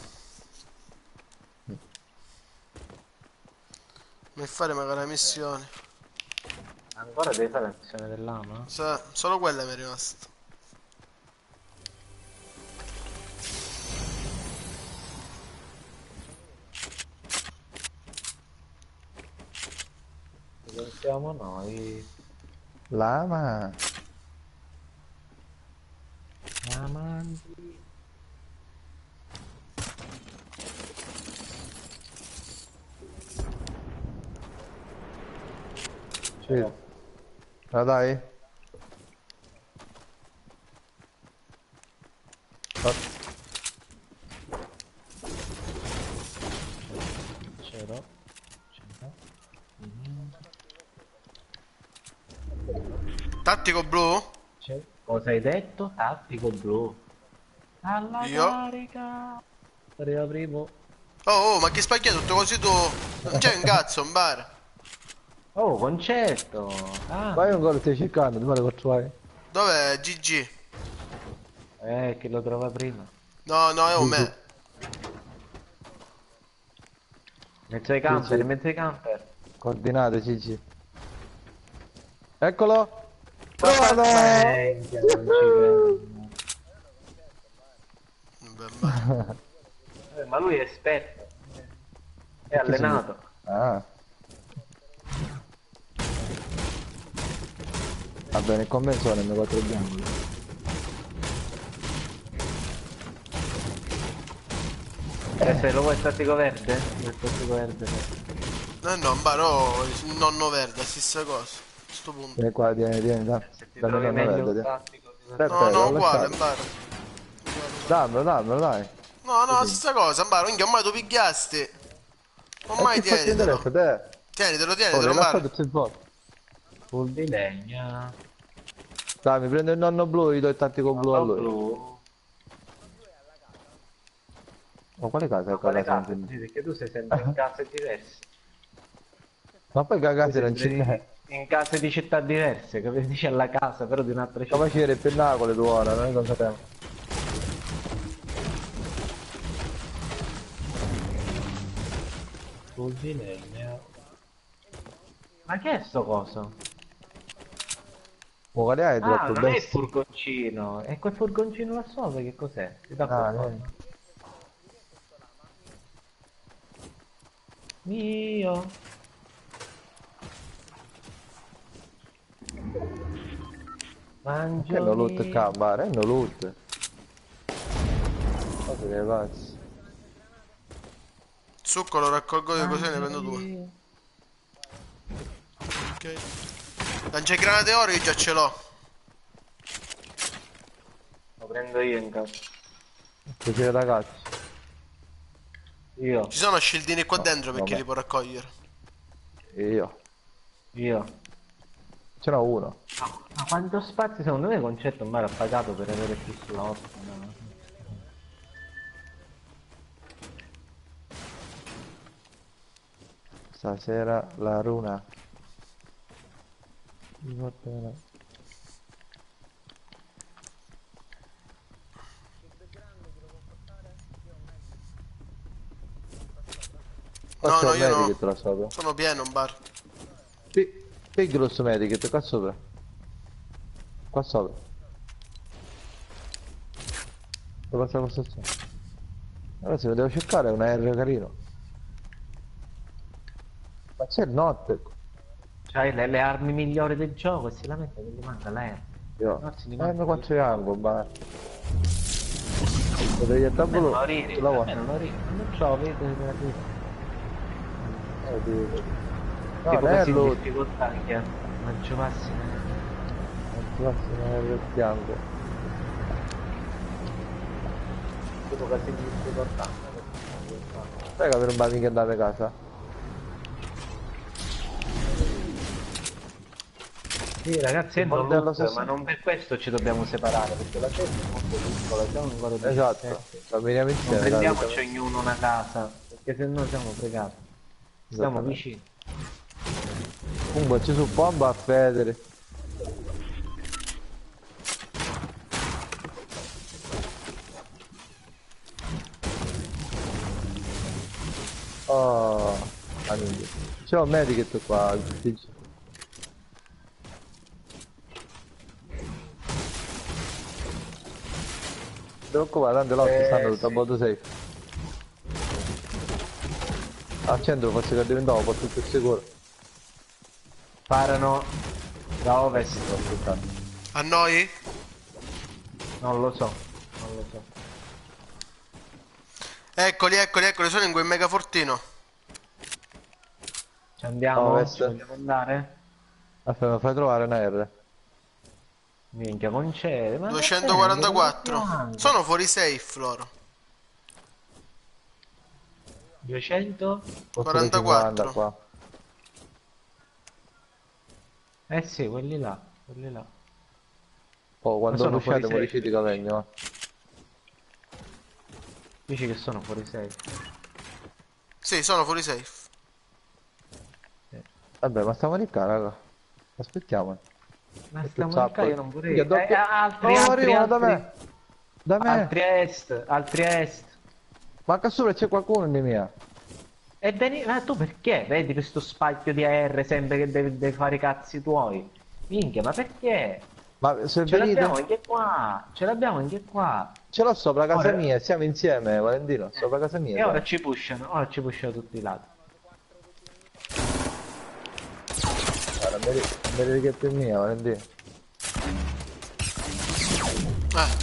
Per fare magari la missione. Ancora devi fare la missione dell'ama? Solo quella mi è rimasta. Dove siamo noi? Lama. Amanti. Sì. La dai? C'ero. Tattico blu? Cosa hai detto? Tattico blu. Alla Io? carica. Arriva primo. Oh, ma che spacchia tutto così tu? Non c'è un cazzo in bar. Oh, concetto. Ah. Vai ancora, stai cercando, ti pare che trovai? Dov'è GG? Che lo trova prima. No, è un me. Mezzo ai camper, sì. mezzo ai camper. Coordinate, Gigi. Eccolo! Trovato! Minchia, non ci credo. Beh, Ma lui è esperto. È allenato. Ah. Va bene, il convenzone mi 4 bianchi. Se lo vuoi il tattico verde? Il tattico verde. no, in bar ho il nonno verde, stessa cosa. A sto punto. Vieni qua, vieni, dai. Se ti Dammi trovi la meglio verde, un dai. tattico. Aspetta, No, l'ho uguale lasciato. in bar. Dammelo, dai. Stessa cosa, in bar, ormai tu picchiasti. Ormai E che faccio interessa, tienitelo. te? Tienitelo, Oh, tienitelo, l'hai in bar. lasciato 3 volte. Full di legna. Dai, mi prendo il nonno blu, gli do il tattico blu a lui. Blu. Ma quale casa è Quale quella? casa? Sì, perché tu sei sempre in case diverse. Ma poi cagate non ce n'è. In case di città diverse, capito? Dici alla casa, però di un'altra città. Come c'era il pennacolo tu ora, non è cosa sappiamo. Full di legna. Ma che è sto coso? Ma quale hai Ah, troppo non è il bestia? furgoncino, è quel furgoncino là sopra, che cos'è? Ti dà Ah, qualcosa? no. Mio. Mangio. Che non loot qua, bar, non loot. Cosa che pazzi? Succo lo raccolgo io così ne prendo 2. Ok. Lanciagranate oro io già ce l'ho. Lo prendo io in casa. Piacere ragazzi. Io. Ci sono scildini qua dentro perché vabbè. li può raccogliere. Io. Ce n'ho uno. Ma quanto spazio secondo me concetto ormai ha pagato per avere più slot? No. Stasera la runa. Mi fa bene. Qua c'è un io no. medikit là sopra. Sono pieno in bar. Che grosso medikit, qua sopra. Qua sopra. Dove passa la stazione? Allora se lo devo cercare è un aereo carino. Ma c'è il notte. C'hai le armi migliori del gioco e si lamenta che gli manca l'aereo. Io. No, si rimane Ma quanto ango, ma. Lo devi a tavolo. non ridi, la vuoi? non ridi, non c'ho, vedi, No, tipo non è così in loot. difficoltà che non ci passi. Non è il fianco. Tipo così in difficoltà. Raga, per un bambino che andate a casa. Sì ragazzi, è Il bordello loot, ma assassino. non per questo ci dobbiamo separare, perché la gente è molto piccola, siamo ancora due Esatto. sette. Camminiamo Non insieme. prendiamoci ognuno una casa, perché se no siamo fregati. Stiamo Esattamente. vicini. Comunque ci su bomba a Federe. C'è un medikit qua. Devo qua, tanto l'altro stanno tutto a bordo safe. Al centro forse che diventava un po' più sicuro. Sparano da ovest. A noi? Non lo so. Non lo so. Eccoli, eccoli, eccoli, sono in quel mega fortino. Ci andiamo? Ovest. Ci vogliamo andare? Aspetta, fai trovare una R. Minchia, concede. Ma 244. Sono fuori safe loro. 200? 44. Qua. Eh sì, quelli là. Quelli là. Oh, quando sono usciate fuori muorisci di cavegno. Dici che sono fuori safe. Sì, sono fuori safe. Vabbè, ma stiamo lì qua, raga. Aspettiamo. Ma stiamo qua, io non vorrei. Minchia, doppio- Altri, Oh, altri, arrivano da altri. me. Da me. Altri a est, altri a est. Manca sopra c'è qualcuno in mia. E ma tu perché? Vedi questo spacchio di AR sempre che devi fare i cazzi tuoi? Minchia, ma perché? Ma se Ce venite... l'abbiamo anche qua, ce l'abbiamo anche qua. Ce l'ho sopra casa Ora- mia, siamo insieme, Valentino. Sopra casa mia. E ora ci pushano tutti i lati. Guarda, mi righetto in mia, Valentino.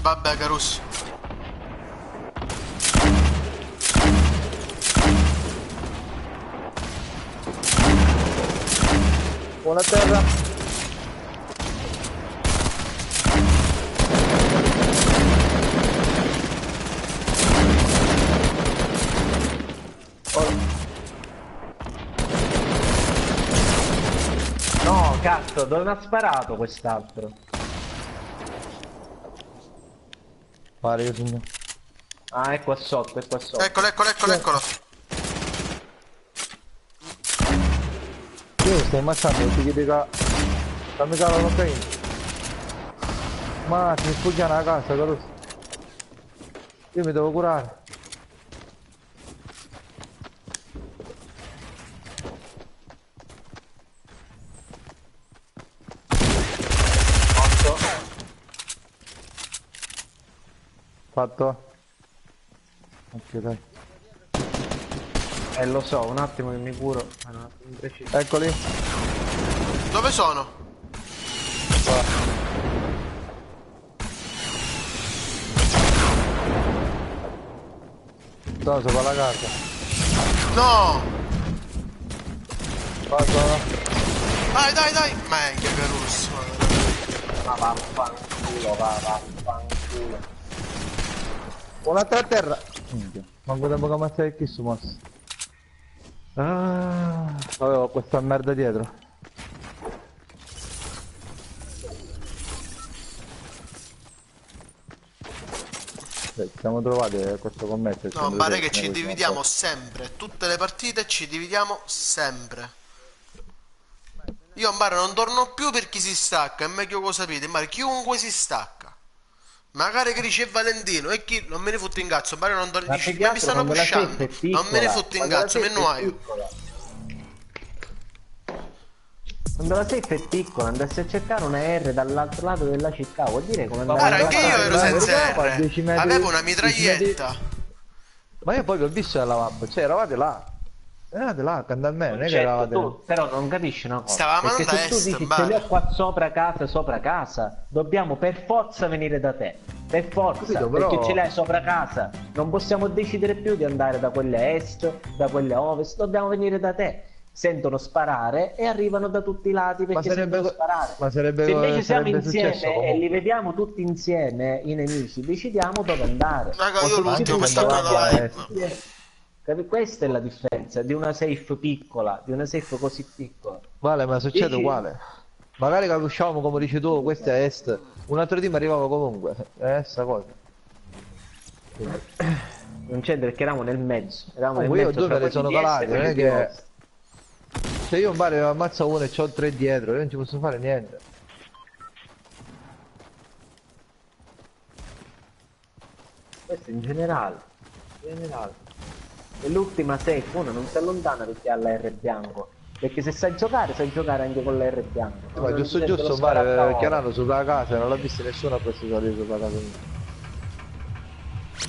Vabbè, Caruso. Buona terra. No, cazzo, dove mi ha sparato quest'altro? Pare io sono... Ah, è qua sotto, è qua sotto. Eccolo, eccolo, eccolo, eccolo. Io sto ammazzando, ti chiedi che... Fammi cavolo non prendi. Ma mi sfugge una casa, Caruso. Io mi devo curare. Fatto? Ok, dai. Lo so, un attimo che mi curo. Ah, no, impreciso. Eccoli. Dove sono? Sono sopra la casa. No! Sono. Dai, dai, dai! Meglio, Caruso. Ma vaffanculo, vaffanculo. Un'altra a terra. Minchia. Manco tempo che ammazzare il kiss, mosso. Ah, avevo questa merda dietro. Siamo trovati questo commetto. No, pare che ci dividiamo sempre. Tutte le partite ci dividiamo sempre. Io a Mbara non torno più per chi si stacca. È meglio che lo sapete. Mbara, chiunque si stacca. Magari che dice Valentino e chi non me ne fotte in cazzo. Mbara non torno. Ma Dici, più che ma mi altro stanno quando la pushando. safe è piccola, Non me ne fotte in quando la cazzo, me safe ne è muoio. piccola. Quando la safe è piccola, andassi a cercare una R dall'altro lato della città, vuol dire come andare Guarda, a anche io guardare. ero senza guarda, 10 R. metri- Avevo una 10 metri- mitraglietta. Ma io poi vi ho visto dalla mappa, cioè eravate là. Eravate là, accanto a me, non è che Certo, eravate... tu però non capisci una cosa. Stavamo Perché andando se a tu est, dici Mbara. ce li ho qua sopra casa, dobbiamo per forza venire da te. Per forza, Capito, però- perché ce l'hai sopra casa. Non possiamo decidere più di andare da quelle a est, da quelle a ovest, dobbiamo venire da te. Sentono sparare e arrivano da tutti i lati perché sentono sparare. ma sarebbe, Se invece siamo sarebbe insieme successo e comunque. li vediamo tutti insieme, i nemici, decidiamo dove andare. Raga, O io se l'ultimo ci mi sta possiamo andando andare la insieme. Questa è la differenza di una safe piccola, di una safe così piccola. Vale, ma succede Dici- uguale. Magari che usciamo come dici tu, questo è est. Un altro team arrivava comunque. È sta cosa. Non c'è perché eravamo nel mezzo. Eravamo nel Comunque io mezzo due fra me ne quelli sono di est calati, e non quelli è di che... ovest. Se io in bar ammazzo uno e c'ho 3 dietro, io non ci posso fare niente. Questo in generale. E l'ultima safe, uno non si allontana perché ha l'R bianco. Perché se sai giocare anche con l'R bianco. Ma Non giusto ti sento lo giusto fare sparaccaolo. chiarando sopra la casa, non l'ha visto nessuno a questo salire sopra la casa mia.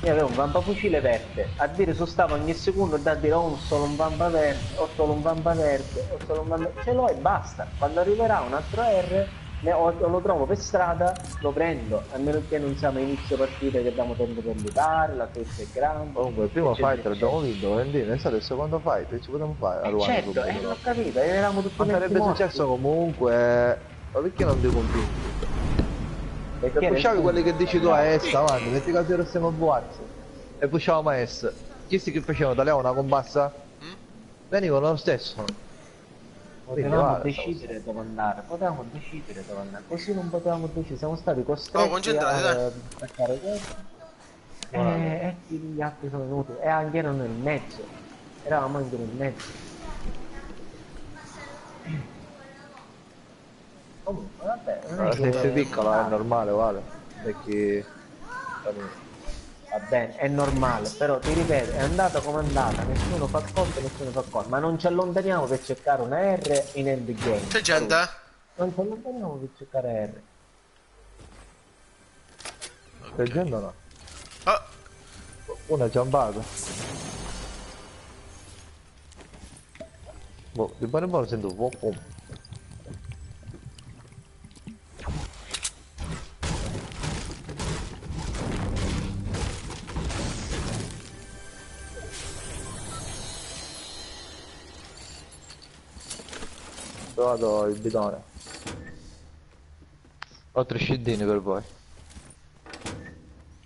Io avevo un vampafucile verde, a dire sostavo ogni secondo da dire ho solo un vampa verde, ho solo un vampa verde, ho solo un vampa... Ce l'ho e basta. Quando arriverà un altro R, o lo trovo per strada, lo prendo. A meno che non siamo a inizio partita che abbiamo tempo per lutare, la festa è grande. Comunque il primo eccetera, fight l'abbiamo vinto, quindi è stato il secondo fight, che ci potevamo fare a Ruano certo, subito, l'ho no? capito, eravamo tutti Ma sarebbe morti. successo comunque, ma perché non ti convinci? Se Perché pusciavi quelli che dici tu a est avanti, metti caso che siamo a Boaz e pusciavamo a est, questi che facevano, tagliavano una combassa, venivano lo stesso. Quindi potevamo guarda, decidere dove andare, così non potevamo decidere, siamo stati Oh, costretti concentrati, dai. a attaccare questo e gli altri sono venuti e anche erano nel mezzo, eravamo anche nel mezzo. Comunque vabbè, non è se sei che... piccola è normale, guarda, perché... Va bene, è normale, però ti ripeto, è andata come è andata, nessuno fa conto, nessuno fa conto, ma non ci allontaniamo per cercare una R in endgame. C'è gente? Non ci allontaniamo per cercare R. Stai gente o no? Oh, Uno è giampato. Boh, di buono buono sento un po'. Ho trovato il bidone. Ho 3 scildini per voi.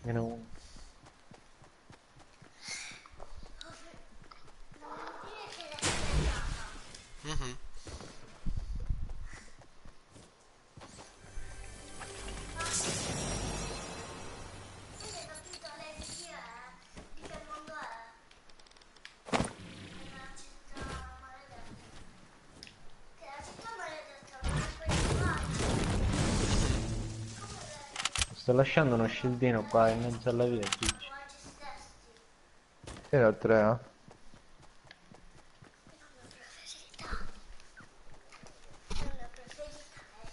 Meno uno. mhm. Quindi hai capito lei di chi è? Di che mondo è? Nella città maledetta. Che la città maledetta non è quella Sto lasciando uno scildino qua in mezzo alla via, Gigi. qua ci stessi. Io ne ho 3, eh. È una preferita lei.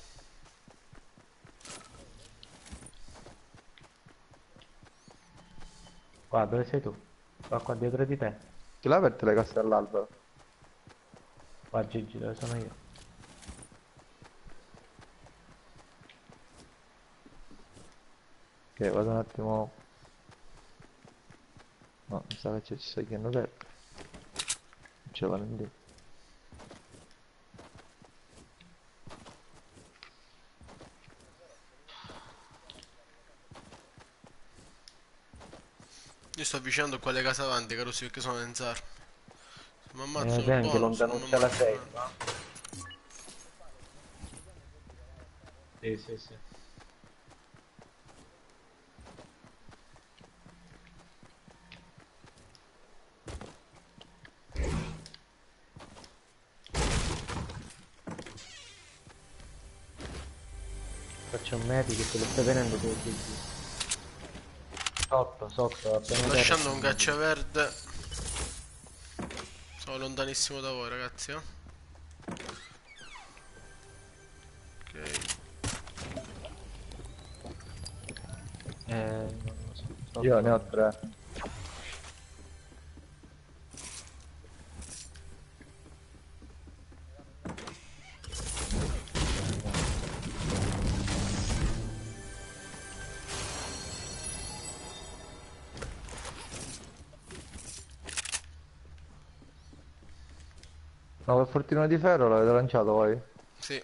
Qua, dove sei tu? Qua dietro di te. Chi l'ha aperto le casse all'albero? Qua Gigi, dove sono io? Ok, vado un attimo. No, mi sa che ci sta chiedendo aperto. Non ce la lì. Io sto avvicinando qua le case avanti, caro sì, perché sono senza armi. Se mi ammazzo Senti, bonus, lontano non mi c'è la ammazzo sei. niente. Sì, sì, sì. Faccio un medico che te lo stai venendo tu, Gigi. Sotto, appena Sto terra. lasciando un ghiaccio verde. Sono lontanissimo da voi, ragazzi, eh. Ok. Non lo so. Sotto. Io ne ho 3. No, quel fortino di ferro l'avete lanciato voi? Sì.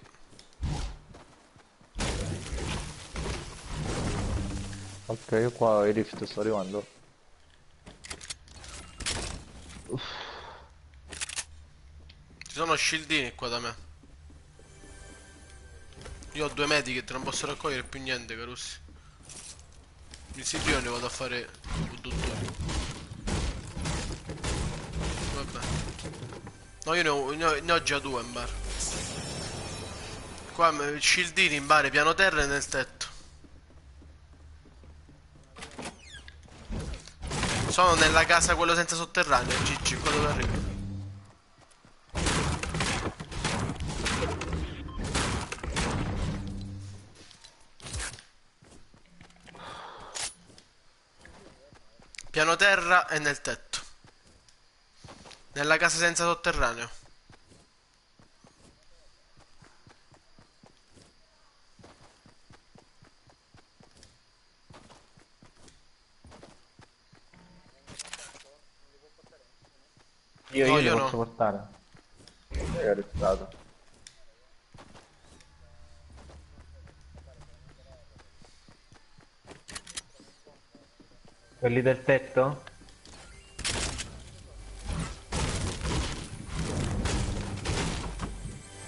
Ok, io qua i rift sto arrivando. Ci sono shieldini qua da me. Io ho 2 mediche, non posso raccogliere più niente, carussi. Mi si ne vado a fare un dottore. Vabbè. No, io ne ho già 2 in bar. Qua shieldini in bar, piano terra e nel tetto. Sono nella casa quello senza sotterraneo, Gigi, qua dove arrivo. Piano terra e nel tetto. Nella casa senza sotterraneo. Io, No, io li io posso no. portare. È arrestato. Quelli del tetto?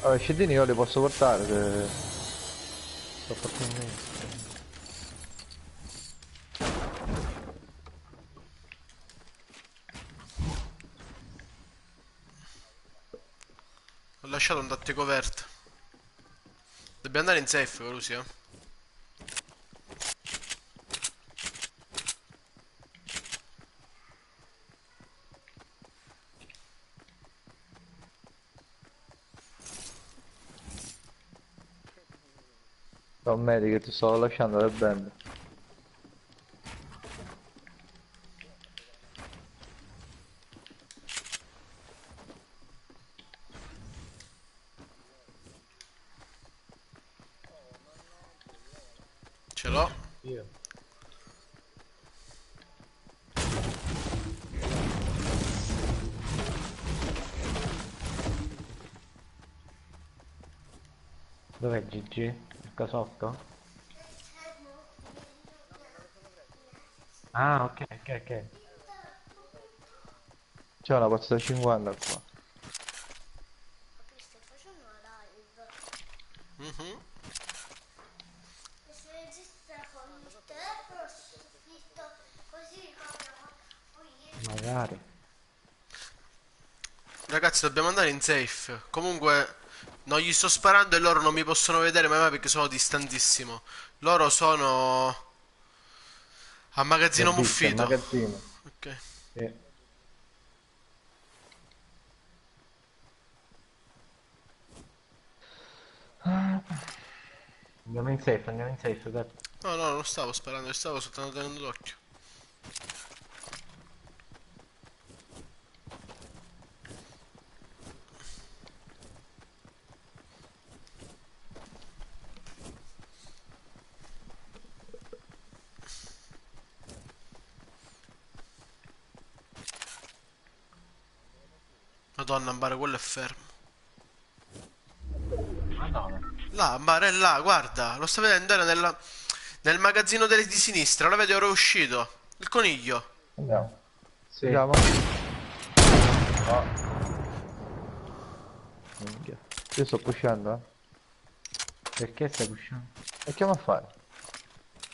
Allora, i scedini io li posso portare se... Sto portando io. Ho lasciato un tattico verde. Dobbiamo andare in safe, Carusi, eh. Don Medi che ti sto lasciando del band. Ce l'ho. Io. Dov'è GG? Il casotto? Ah, ok, ok, ok. C'è una pozza da 50 qua. Capi, stai facendo una live. Mhm. E si registra con il telefono soffitto, così ricordiamo. Poi ieri Magari. Ragazzi, dobbiamo andare in safe. Comunque, non gli sto sparando e loro non mi possono vedere mai perché sono distantissimo. Loro sono a magazzino L'ho visto, il muffito. magazzino. Ok. Sì. Andiamo in safe, dai. No, no, non stavo sparando, stavo soltanto tenendo l'occhio. Madonna, Ambare, quello è fermo. Madonna. Là, Ambare è là, guarda. Lo sta vedendo, era nel magazzino di sinistra. Lo vedi, ora è uscito. Il coniglio. Andiamo. Sì. Andiamo. Minchia. Io sto pushando, Perché stai pushando? E che a fare?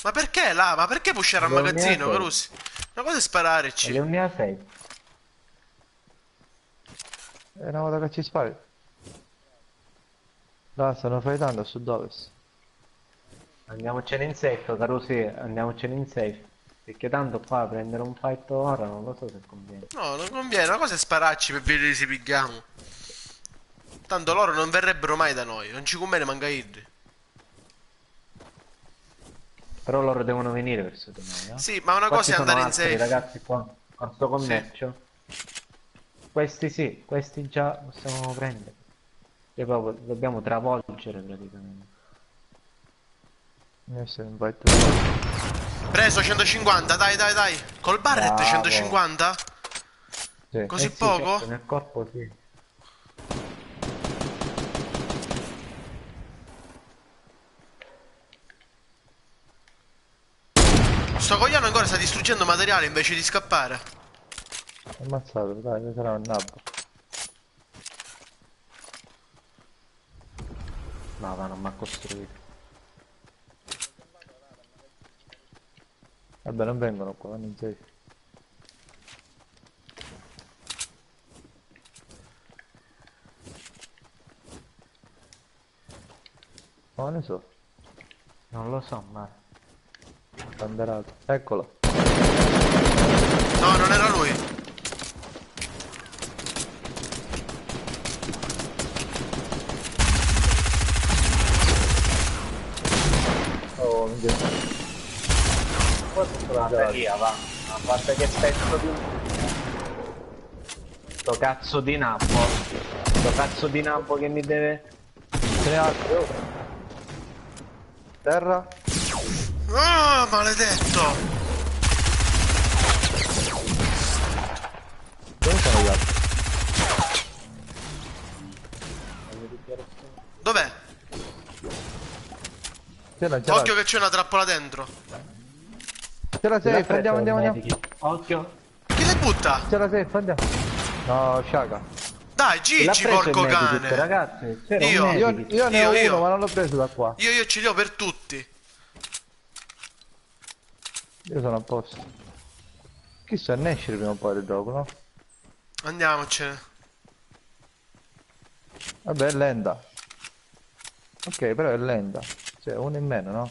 Ma perché là? Ma perché pushare al Devo magazzino, unire Carusi? Una cosa è spararci. Le unità 6. È una volta che ci spari. Là, stanno fightando a sud-ovest. Andiamocene in safe, caro sì, andiamocene in safe. Perché tanto qua prendere un fight ora non lo so se conviene. No, non conviene. Una cosa è spararci per vedere se pigliamo. Tanto loro non verrebbero mai da noi. Non ci conviene manca irli. Però loro devono venire verso di noi, eh? Sì, ma una Qua cosa ci è sono andare in altri safe. ragazzi qua, con sto commercio. Questi sì, questi già possiamo prendere. E proprio dobbiamo travolgere praticamente. Adesso invite. Preso 150, dai, dai, dai. Col barret Bravo. 150? Sì. Così Sì, poco? certo, nel corpo sì. Sto coglione ancora sta distruggendo materiale invece di scappare. Ammazzato, dai, sarà un nabbo. No, ma non mi ha costruito. Vabbè, non vengono qua, vanno in safe. Ma ne so, Non lo so, ma... banderato. Eccolo. No, non era lui. Oh, mi piace. Vabbè, via, va. Guarda che pezzo di... Sto cazzo di nappo. Sto cazzo di nappo che mi deve... Ce n'è altro. Terra. Ah, maledetto! Dove sono gli altri? Dov'è? Ce Occhio che c'è una trappola dentro. la safe, andiamo. Occhio. Chi le butta? Ce la safe, andiamo. No, Shaka. Dai, L'ha Gigi, preso il porco medikit, cane. ragazzi. C'era Io. un Io, medikit. io ne ho Io. uno, ma non l'ho preso da qua. Io ce li ho per tutti. Io sono a posto. Chissà, ne esce prima o poi del gioco, no? Andiamocene. Vabbè, è lenta. Ok, però è lenta. Cioè, uno in meno, no?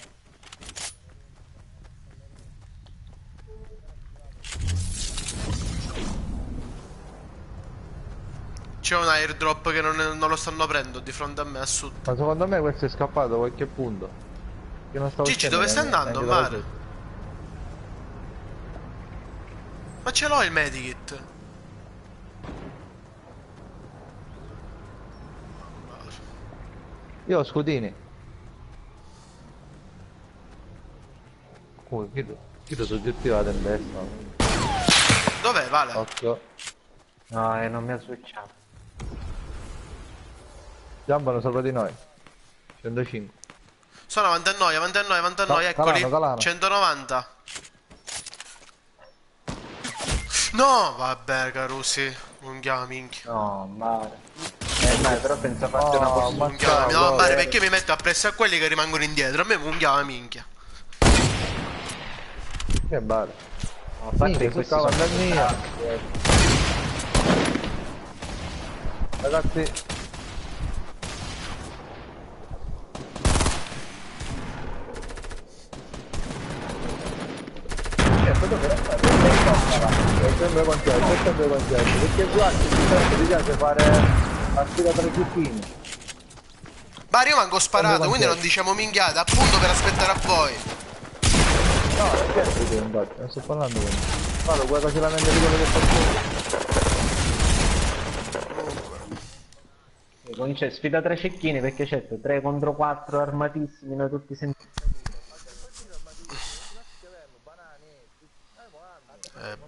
C'è un airdrop che non lo stanno prendendo di fronte a me a sud. Ma secondo me questo è scappato da qualche punto. Che non stavo Gigi, uscendo dove stai neanche andando? dalla Mare? safe. Ma ce l'ho il medikit. Io ho scudini. Chiedo soggettivata in destra. Dov'è, Vale? Occhio. No, non mi ha switchato. Giambano sopra di noi. 105. Sono avanti a noi, avanti a noi, avanti a noi, eccoli. Calano. 190. No, vabbè, Carusi. Unghia minchia. No, mare. Mare, però senza farti una Oh, possibilità. ma Unghia, ciao, no, bro. mare, perché mi metto appresso a quelli che rimangono indietro? A me unghia minchia. Che bello. A parte Minchia, che questi sto sono cavando il mio. Ragazzi. È sempre concetto, perché guarda, mi piace fare partita tra i cecchini. Bari, io manco sparato, quindi non diciamo minchiate, appunto per aspettare a voi. No, perché infatti, non sto parlando con te. Guarda, guarda se la mente di quello che faccio. Comincia sfida tra cecchini perché c'è 3 contro 4 armatissimi, noi tutti sentiti.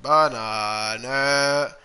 Banane.